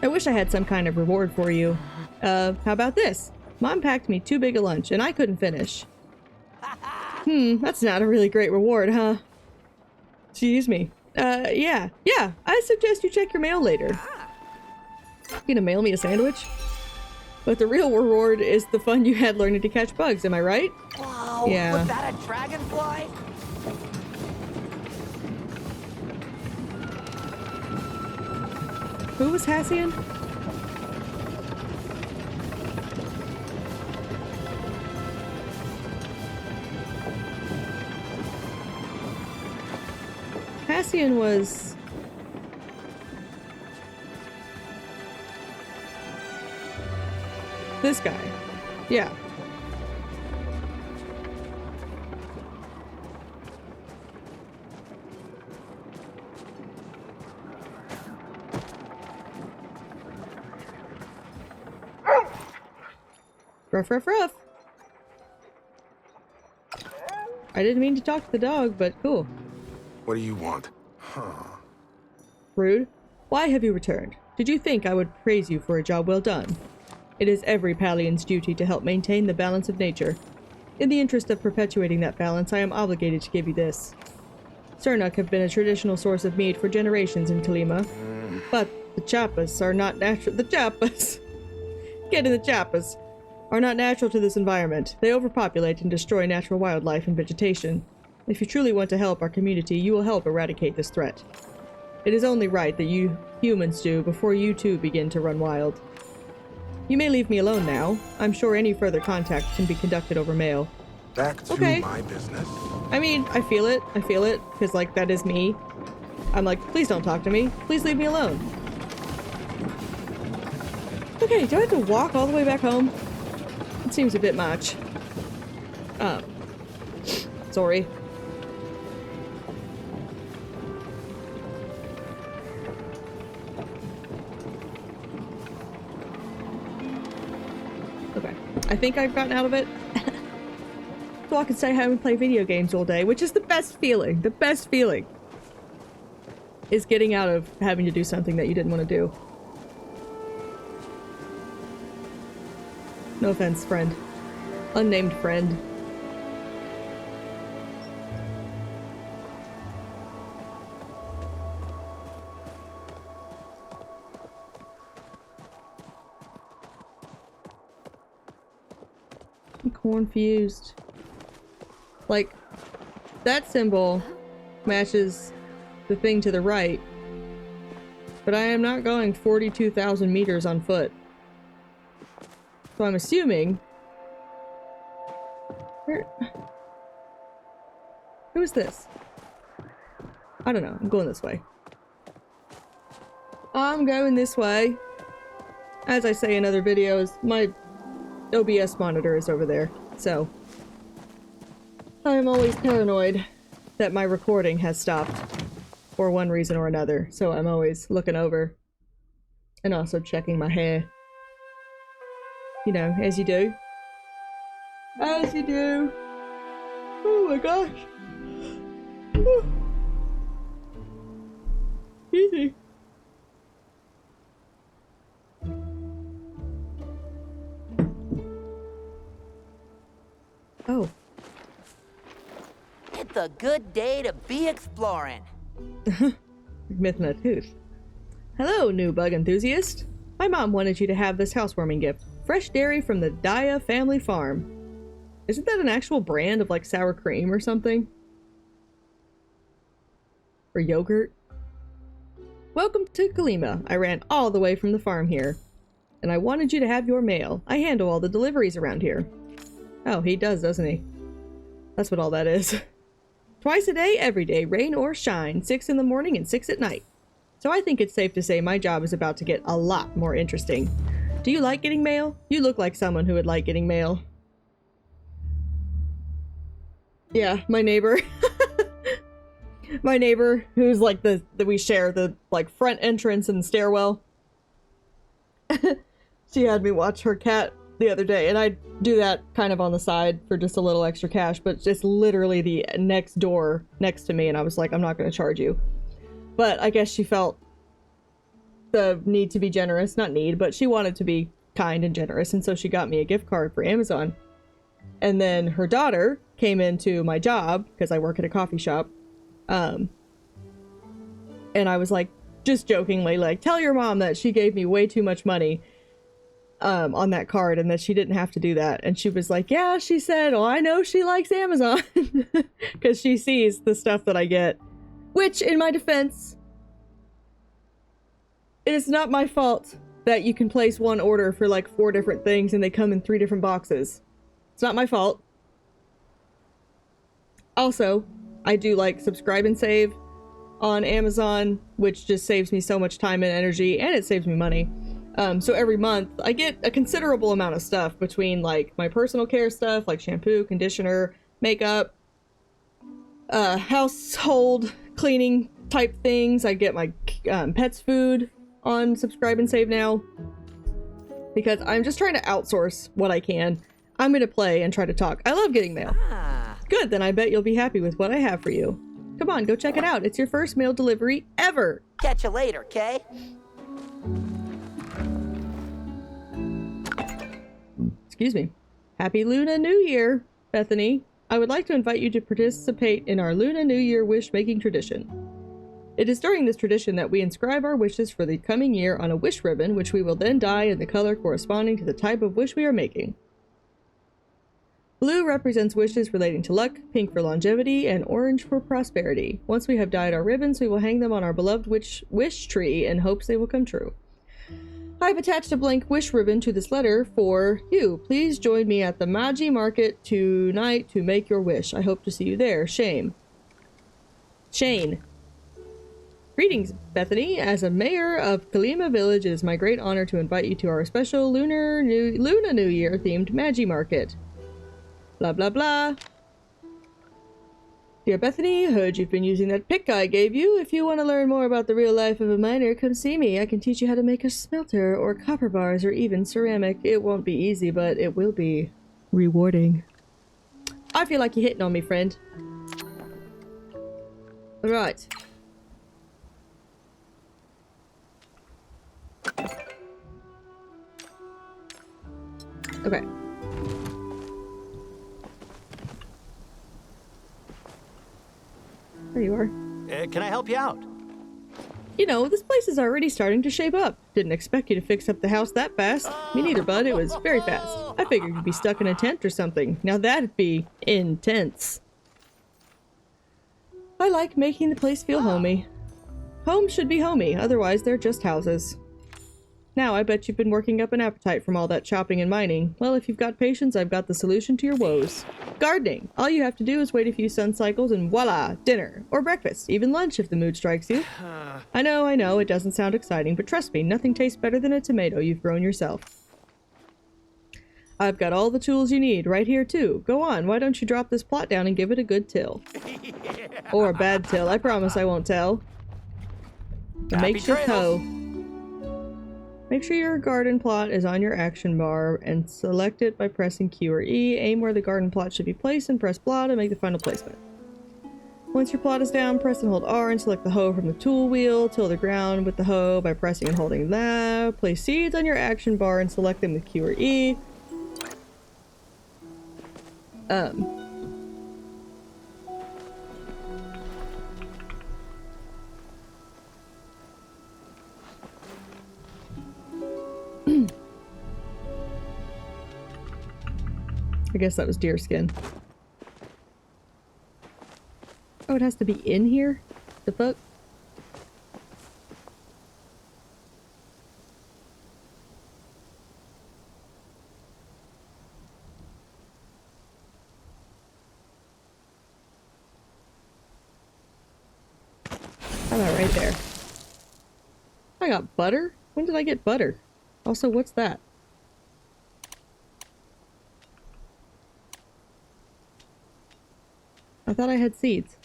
I wish I had some kind of reward for you. How about this? Mom packed me too big a lunch and I couldn't finish. That's not a really great reward, huh? Excuse me. Yeah. I suggest you check your mail later. You gonna mail me a sandwich? But the real reward is the fun you had learning to catch bugs, am I right? Whoa, Yeah. was that a dragonfly? Who was Hassian? Hassian was... this guy. Yeah. Ruff, ruff, ruff. I didn't mean to talk to the dog, but cool. What do you want? Rude. Why have you returned? Did you think I would praise you for a job well done? It is every Palian's duty to help maintain the balance of nature. In the interest of perpetuating that balance, I am obligated to give you this. Sernuk have been a traditional source of meat for generations in Kalima, but the Chappas are not natural. The Chappas! Get in the Chappas! Are not natural to this environment. They overpopulate and destroy natural wildlife and vegetation. If you truly want to help our community, you will help eradicate this threat. It is only right that you humans do before you too begin to run wild. You may leave me alone now. I'm sure any further contact can be conducted over mail. Back to Okay. my business. I mean, I feel it, because, like, that is me. I'm like, please don't talk to me. Please leave me alone. Okay, do I have to walk all the way back home? It seems a bit much. Sorry. Okay, I think I've gotten out of it. So I can stay home and play video games all day, which is the best feeling. The best feeling is getting out of having to do something that you didn't want to do. No offense, friend. Unnamed friend. I'm confused. Like, that symbol matches the thing to the right, but I am not going 42,000 meters on foot. So I'm assuming... Who is this? I don't know. I'm going this way. I'm going this way. As I say in other videos, my OBS monitor is over there, so... I'm always paranoid that my recording has stopped for one reason or another, so I'm always looking over and also checking my hair. You know, as you do. As you do. Oh my gosh. Easy. Oh. It's a good day to be exploring. Myth in a tooth. Hello, new bug enthusiast. My mom wanted you to have this housewarming gift. Fresh dairy from the Daya family farm. Isn't that an actual brand of like sour cream or something? Or yogurt? Welcome to Kalima. I ran all the way from the farm here. And I wanted you to have your mail. I handle all the deliveries around here. Oh, he does, doesn't he? That's what all that is. Twice a day, every day, rain or shine. 6 in the morning and 6 at night. So I think it's safe to say my job is about to get a lot more interesting. Do you like getting mail? You look like someone who would like getting mail. Yeah, my neighbor. My neighbor, who's like that we share the like front entrance and stairwell. She had me watch her cat the other day, and I do that kind of on the side for just a little extra cash, but it's literally the next door next to me, and I was like, I'm not going to charge you. But I guess she felt the need to be generous, not need, but she wanted to be kind and generous, and so she got me a gift card for Amazon. And then her daughter came into my job, because I work at a coffee shop, and I was like, just jokingly, like, tell your mom that she gave me way too much money on that card and that she didn't have to do that. And she was like, yeah, she said, well, I know she likes Amazon because she sees the stuff that I get, which in my defense, it is not my fault that you can place one order for like 4 different things and they come in 3 different boxes. It's not my fault. Also, I do like subscribe and save on Amazon, which just saves me so much time and energy, and it saves me money. So every month I get a considerable amount of stuff between like my personal care stuff, like shampoo, conditioner, makeup, household cleaning type things. I get my pets food on subscribe and save now because I'm just trying to outsource what I can. I'm gonna play and try to talk. I love getting mail. Good, then I bet you'll be happy with what I have for you. Come on, go check it out. It's your first mail delivery ever. Catch you later, Kay? Excuse me. Happy Luna New Year, Bethany. I would like to invite you to participate in our Luna New Year wish-making tradition. It is during this tradition that we inscribe our wishes for the coming year on a wish ribbon, which we will then dye in the color corresponding to the type of wish we are making. Blue represents wishes relating to luck, pink for longevity, and orange for prosperity. Once we have dyed our ribbons, we will hang them on our beloved wish tree in hopes they will come true. I have attached a blank wish ribbon to this letter for you. Please join me at the Maji Market tonight to make your wish. I hope to see you there. Shane. Greetings, Bethany. As a mayor of Kalima Village, it is my great honor to invite you to our special Luna New Year themed Maji Market. Blah, blah, blah. Dear Bethany, heard you've been using that pick I gave you. If you want to learn more about the real life of a miner, come see me. I can teach you how to make a smelter, or copper bars, or even ceramic. It won't be easy, but it will be rewarding. I feel like you're hitting on me, friend. Alright. Okay. There you are. Can I help you out? You know, this place is already starting to shape up. Didn't expect you to fix up the house that fast. Me neither, bud. It was very fast. I figured you'd be stuck in a tent or something. Now that'd be intense. I like making the place feel homey. Homes should be homey, otherwise they're just houses. Now, I bet you've been working up an appetite from all that chopping and mining. Well, if you've got patience, I've got the solution to your woes. Gardening! All you have to do is wait a few sun cycles and voila! Dinner. Or breakfast. Even lunch if the mood strikes you. I know, it doesn't sound exciting, but trust me, nothing tastes better than a tomato you've grown yourself. I've got all the tools you need right here, too. Go on, why don't you drop this plot down and give it a good till? Or a bad till, I promise I won't tell. A makeshift hoe. Make sure your garden plot is on your action bar and select it by pressing Q or E. Aim where the garden plot should be placed and press blah to make the final placement. Once your plot is down, press and hold R and select the hoe from the tool wheel. Till the ground with the hoe by pressing and holding that. Place seeds on your action bar and select them with Q or E. I guess that was deer skin. Oh, it has to be in here? The fuck? How about right there? I got butter? When did I get butter? Also, what's that? I thought I had seeds.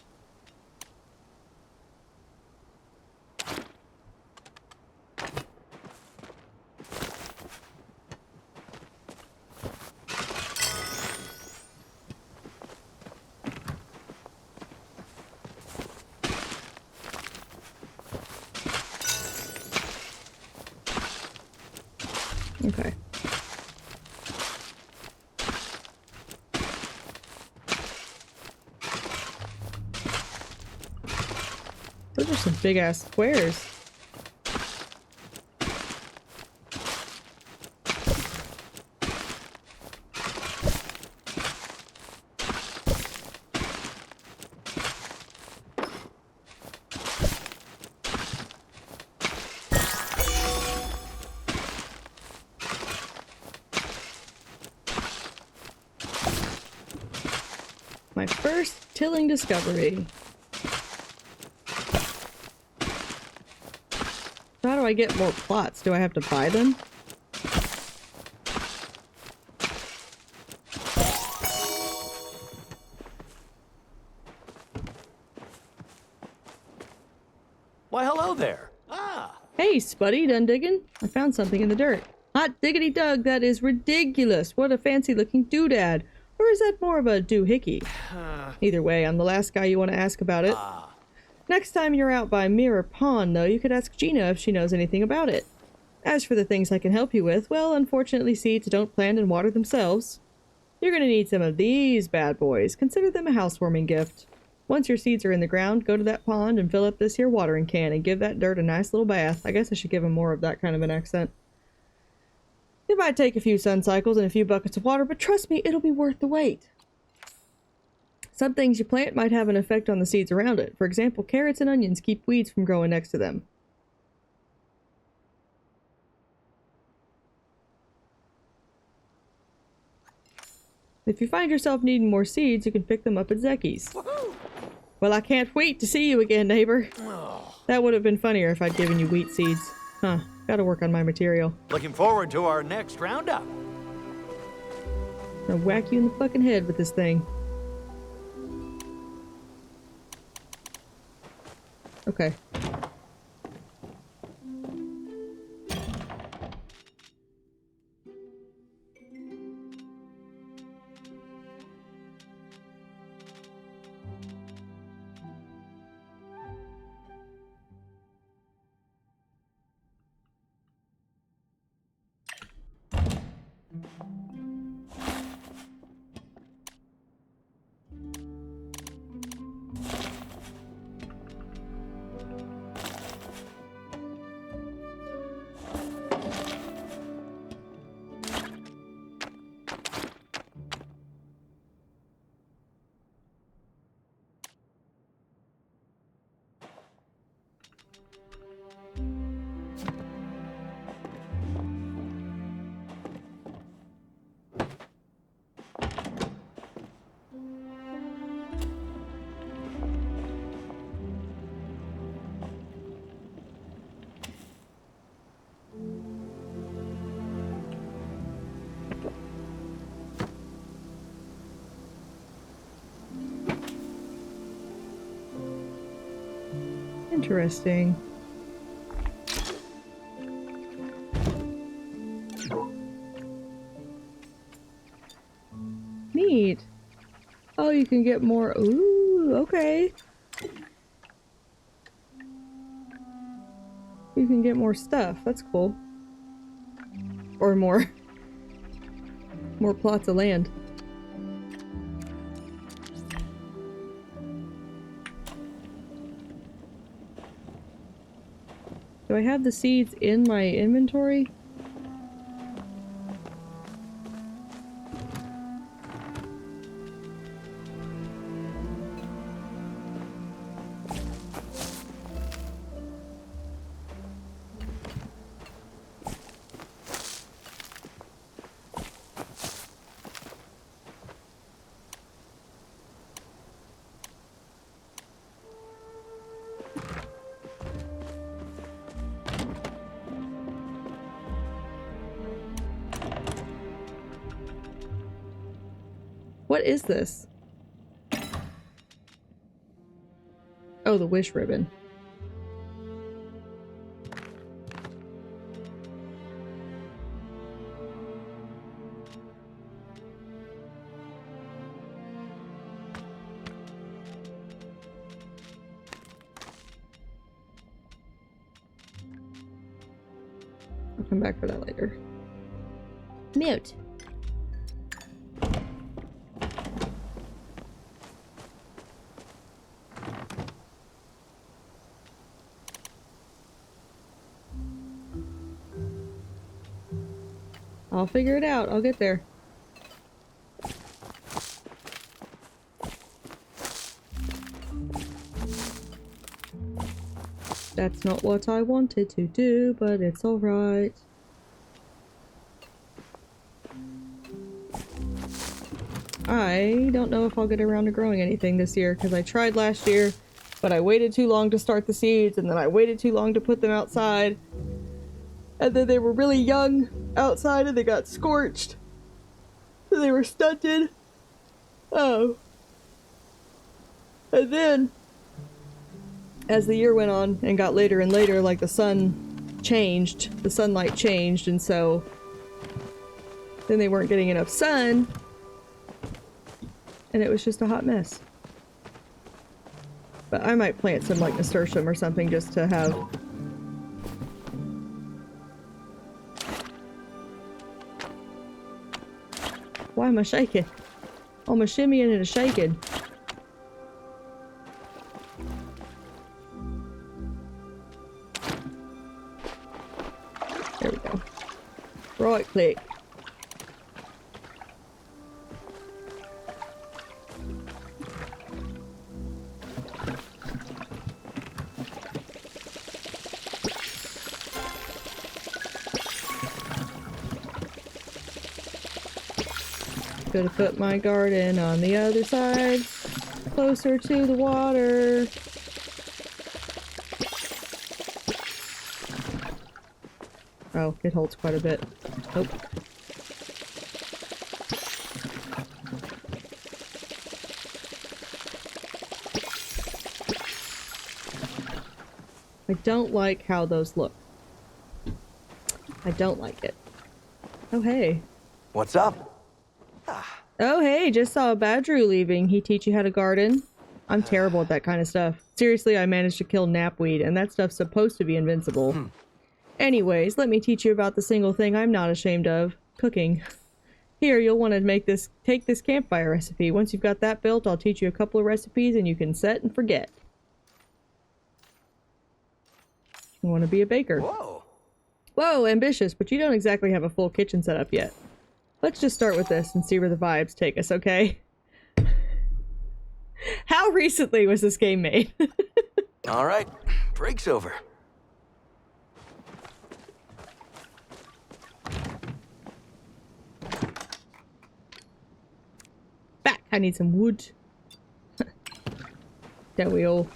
Okay. Those are some big ass squares. My first tilling discovery. How do I get more plots? Do I have to buy them? Why, hello there. Ah. Hey, Spuddy, done digging? I found something in the dirt. Hot diggity Doug, that is ridiculous. What a fancy looking doodad. Or is that more of a doohickey? Either way, I'm the last guy you want to ask about it. Next time you're out by Mirror Pond, though, you could ask Gina if she knows anything about it. As for the things I can help you with, well, unfortunately seeds don't plant and water themselves. You're gonna need some of these bad boys. Consider them a housewarming gift. Once your seeds are in the ground, go to that pond and fill up this here watering can and give that dirt a nice little bath. I guess I should give him more of that kind of an accent. It might take a few sun cycles and a few buckets of water, but trust me, it'll be worth the wait. Some things you plant might have an effect on the seeds around it. For example, carrots and onions keep weeds from growing next to them. If you find yourself needing more seeds, you can pick them up at Zeki's. Well, I can't wait to see you again, neighbor. That would have been funnier if I'd given you wheat seeds. Huh, gotta work on my material. Looking forward to our next roundup. I'll whack you in the fucking head with this thing. Okay. Interesting. Neat. Oh, you can get more. Ooh, okay. You can get more stuff. That's cool. Or more. More plots of land. Do I have the seeds in my inventory? What is this? Oh, the wish ribbon. I'll come back for that later. Mute. I'll figure it out. I'll get there. That's not what I wanted to do, but it's alright. I don't know if I'll get around to growing anything this year, because I tried last year, but I waited too long to start the seeds, and then I waited too long to put them outside. And then they were really young outside and they got scorched. So they were stunted. Oh. And then, as the year went on and got later and later, like the sun changed, the sunlight changed, and so then they weren't getting enough sun. And it was just a hot mess. But I might plant some like nasturtium or something just to have. Why am I shaking? Oh, I'm a shimmying and a shaking. There we go. Right click. Gotta put my garden on the other side, closer to the water. Oh, it holds quite a bit. Nope. I don't like how those look. I don't like it. Oh, hey. What's up? Oh, hey, just saw Badru leaving. He teach you how to garden? I'm terrible at that kind of stuff. Seriously, I managed to kill knapweed, and that stuff's supposed to be invincible. Anyways, let me teach you about the single thing I'm not ashamed of. Cooking. Here, you'll want to take this campfire recipe. Once you've got that built, I'll teach you a couple of recipes, and you can set and forget. You want to be a baker. Whoa. Whoa, ambitious, but you don't exactly have a full kitchen set up yet. Let's just start with this and see where the vibes take us, okay? How recently was this game made? All right, break's over. Back! I need some wood. Don't we all?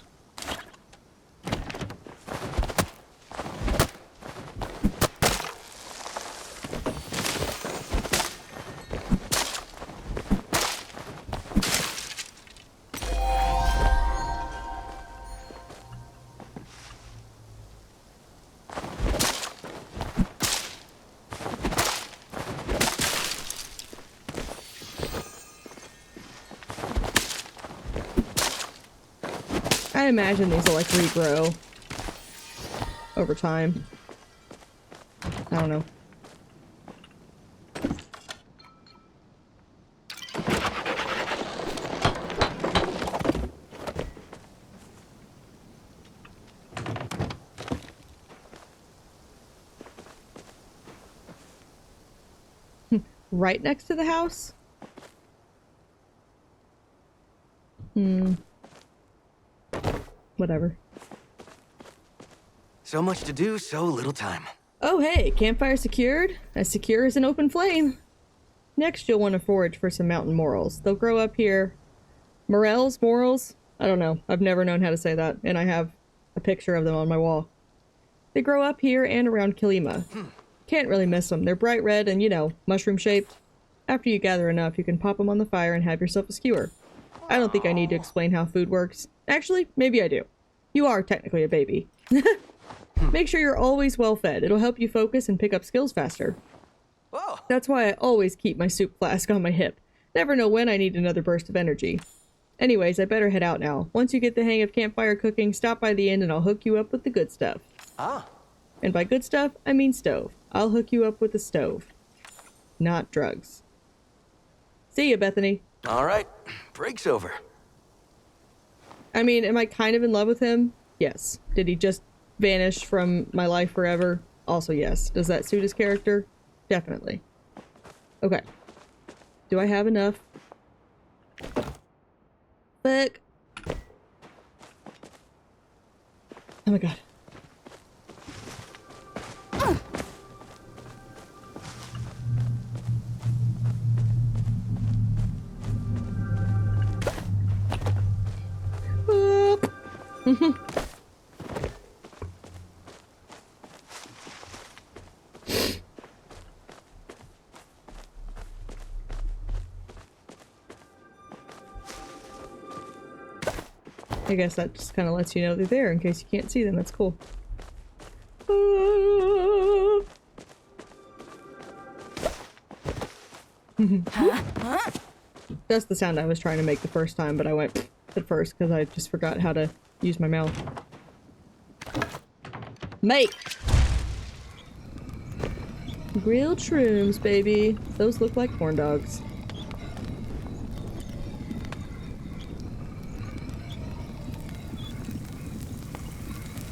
I imagine these will like regrow over time. I don't know. Right next to the house? Whatever. So much to do, so little time. Oh hey, campfire secured? As secure as an open flame. Next you'll want to forage for some mountain morels. They'll grow up here. Morels? Morels? I don't know. I've never known how to say that, and I have a picture of them on my wall. They grow up here and around Kilima. Can't really miss them. They're bright red and, you know, mushroom-shaped. After you gather enough, you can pop them on the fire and have yourself a skewer. I don't think I need to explain how food works. Actually, maybe I do. You are technically a baby. Make sure you're always well fed. It'll help you focus and pick up skills faster. Whoa. That's why I always keep my soup flask on my hip. Never know when I need another burst of energy. Anyways, I better head out now. Once you get the hang of campfire cooking, stop by the inn and I'll hook you up with the good stuff. Ah. And by good stuff, I mean stove. I'll hook you up with the stove. Not drugs. See ya, Bethany. All right. Break's over. I mean, am I kind of in love with him? Yes. Did he just vanish from my life forever? Also yes. Does that suit his character? Definitely. Okay. Do I have enough? Fuck. Oh my god. I guess that just kind of lets you know they're there in case you can't see them. That's cool. That's the sound I was trying to make the first time, but I went at first because I just forgot how to use my mouth. Make! Grilled shrooms, baby. Those look like corn dogs.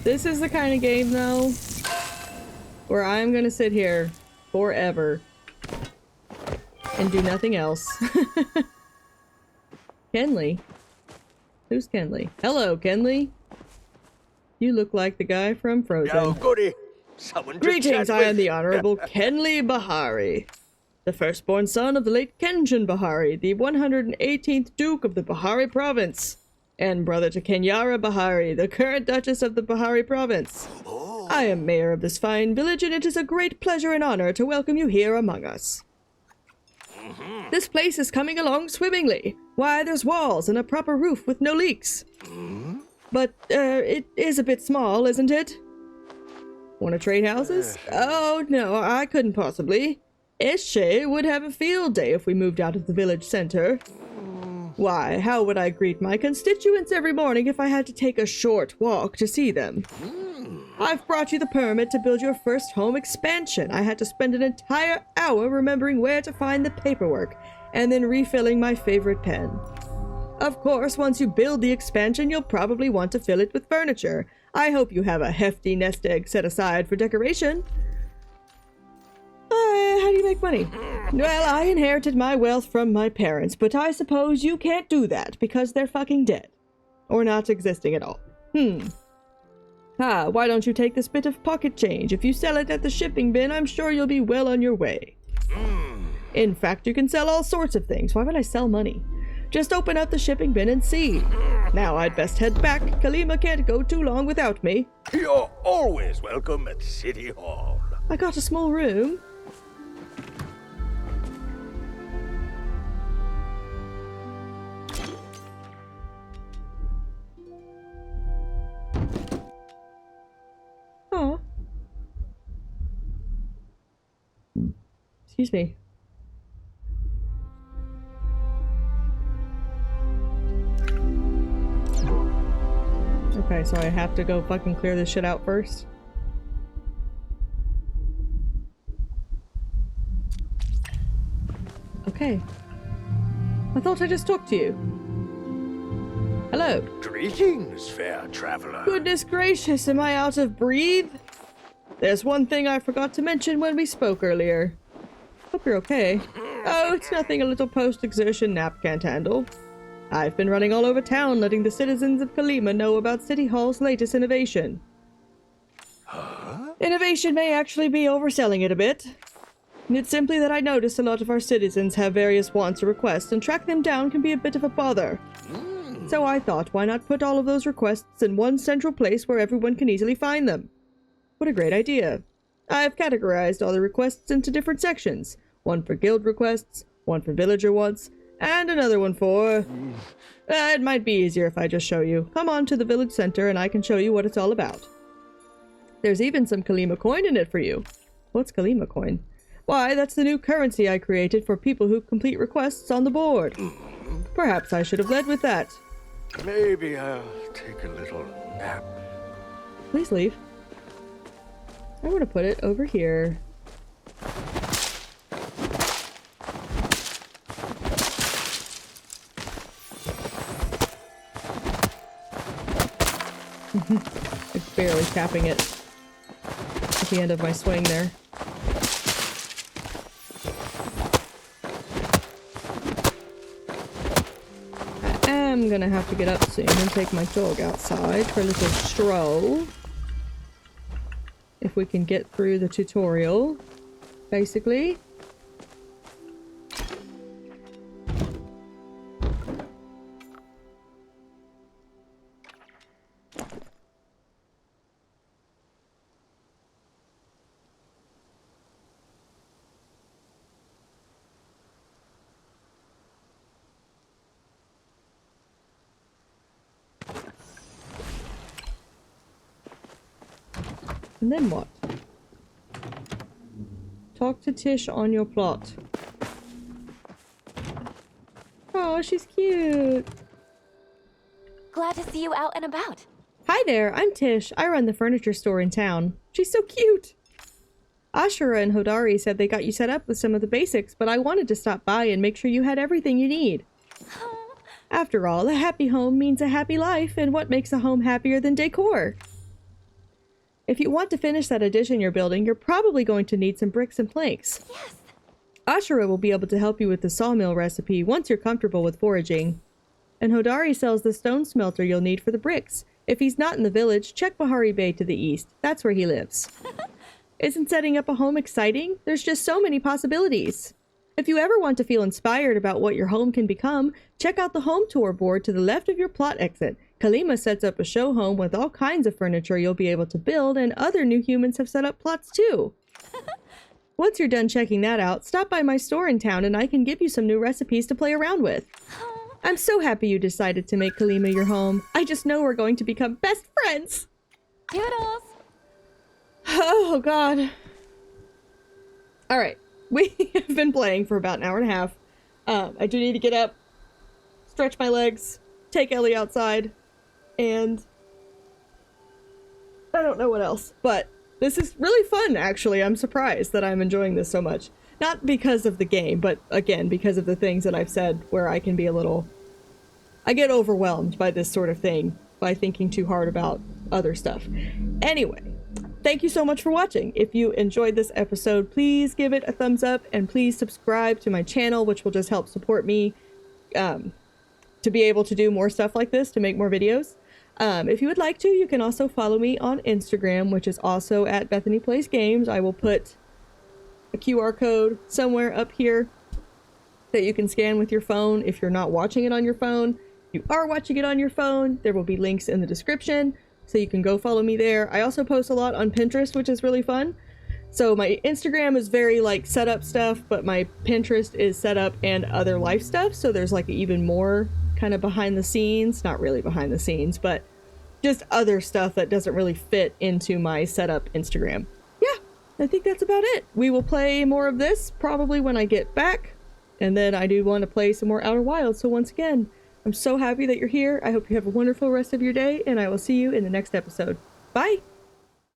This is the kind of game, though, where I'm gonna sit here forever and do nothing else. Kenley? Who's Kenley? Hello, Kenley. You look like the guy from Frozen. Oh, goody. Someone to Greetings, chat I am with. the Honorable Kenley Bahari, the firstborn son of the late Kenshin Bahari, the 118th Duke of the Bahari Province, and brother to Kenyara Bahari, the current Duchess of the Bahari Province. I am mayor of this fine village, and it is a great pleasure and honor to welcome you here among us. This place is coming along swimmingly. Why, there's walls and a proper roof with no leaks. But, it is a bit small, isn't it? Want to trade houses? Oh, no, I couldn't possibly. Eshe would have a field day if we moved out of the village center. Why, how would I greet my constituents every morning if I had to take a short walk to see them? I've brought you the permit to build your first home expansion. I had to spend an entire hour remembering where to find the paperwork, and then refilling my favorite pen. Of course, once you build the expansion, you'll probably want to fill it with furniture. I hope you have a hefty nest egg set aside for decoration. How do you make money? Well, I inherited my wealth from my parents, but I suppose you can't do that because they're fucking dead. Or not existing at all. Why don't you take this bit of pocket change? If you sell it at the shipping bin, I'm sure you'll be well on your way. In fact, you can sell all sorts of things. Why would I sell money? Just open up the shipping bin and see. Now I'd best head back. Kalima can't go too long without me. You're always welcome at City Hall. I got a small room. Oh. Excuse me. Okay, so I have to go fucking clear this shit out first. Okay. I thought I just talked to you. Hello. Greetings, fair traveler. Goodness gracious, am I out of breath? There's one thing I forgot to mention when we spoke earlier. Hope you're okay. Oh, it's nothing a little post-exertion nap can't handle. I've been running all over town letting the citizens of Kalima know about City Hall's latest innovation. Huh? Innovation may actually be overselling it a bit. It's simply that I noticed a lot of our citizens have various wants or requests, and track them down can be a bit of a bother. So I thought, why not put all of those requests in one central place where everyone can easily find them? What a great idea. I've categorized all the requests into different sections. One for guild requests, one for villager wants, and another one for... it might be easier if I just show you. Come on to the village center and I can show you what it's all about. There's even some Kalima coin in it for you. What's Kalima coin? Why, that's the new currency I created for people who complete requests on the board. Perhaps I should have led with that. Maybe I'll take a little nap. Please leave. I want to put it over here. Like barely tapping it at the end of my swing there. I'm gonna have to get up soon and take my dog outside for a little stroll. If we can get through the tutorial, basically. And then what? Talk to Tish on your plot. Oh, she's cute. Glad to see you out and about. Hi there, I'm Tish. I run the furniture store in town. She's so cute. Ashura and Hodari said they got you set up with some of the basics, but I wanted to stop by and make sure you had everything you need. After all, a happy home means a happy life, and what makes a home happier than decor? If you want to finish that addition you're building, you're probably going to need some bricks and planks. Yes. Ashura will be able to help you with the sawmill recipe once you're comfortable with foraging. And Hodari sells the stone smelter you'll need for the bricks. If he's not in the village, check Bahari Bay to the east. That's where he lives. Isn't setting up a home exciting? There's just so many possibilities. If you ever want to feel inspired about what your home can become, check out the home tour board to the left of your plot exit. Kalima sets up a show home with all kinds of furniture you'll be able to build, and other new humans have set up plots too. Once you're done checking that out, stop by my store in town and I can give you some new recipes to play around with. I'm so happy you decided to make Kalima your home. I just know we're going to become best friends. Doodles. Oh, God. All right. We have been playing for about an hour and a half. I do need to get up, stretch my legs, take Ellie outside, and I don't know what else. But this is really fun, actually. I'm surprised that I'm enjoying this so much. Not because of the game, but again, because of the things that I've said where I can be a little... I get overwhelmed by this sort of thing by thinking too hard about other stuff. Anyway, thank you so much for watching. If you enjoyed this episode, please give it a thumbs up and please subscribe to my channel, which will just help support me to be able to do more stuff like this, to make more videos. If you would like to, you can also follow me on Instagram, which is also at Bethany Plays Games. I will put a QR code somewhere up here that you can scan with your phone if you're not watching it on your phone. If you are watching it on your phone, there will be links in the description, so you can go follow me there. I also post a lot on Pinterest, which is really fun. So my Instagram is very like setup stuff, but my Pinterest is setup and other life stuff. So there's like even more kind of behind the scenes, not really behind the scenes, but just other stuff that doesn't really fit into my setup Instagram. Yeah, I think that's about it. We will play more of this probably when I get back. And then I do want to play some more Outer Wilds. So once again, I'm so happy that you're here. I hope you have a wonderful rest of your day, and I will see you in the next episode. Bye!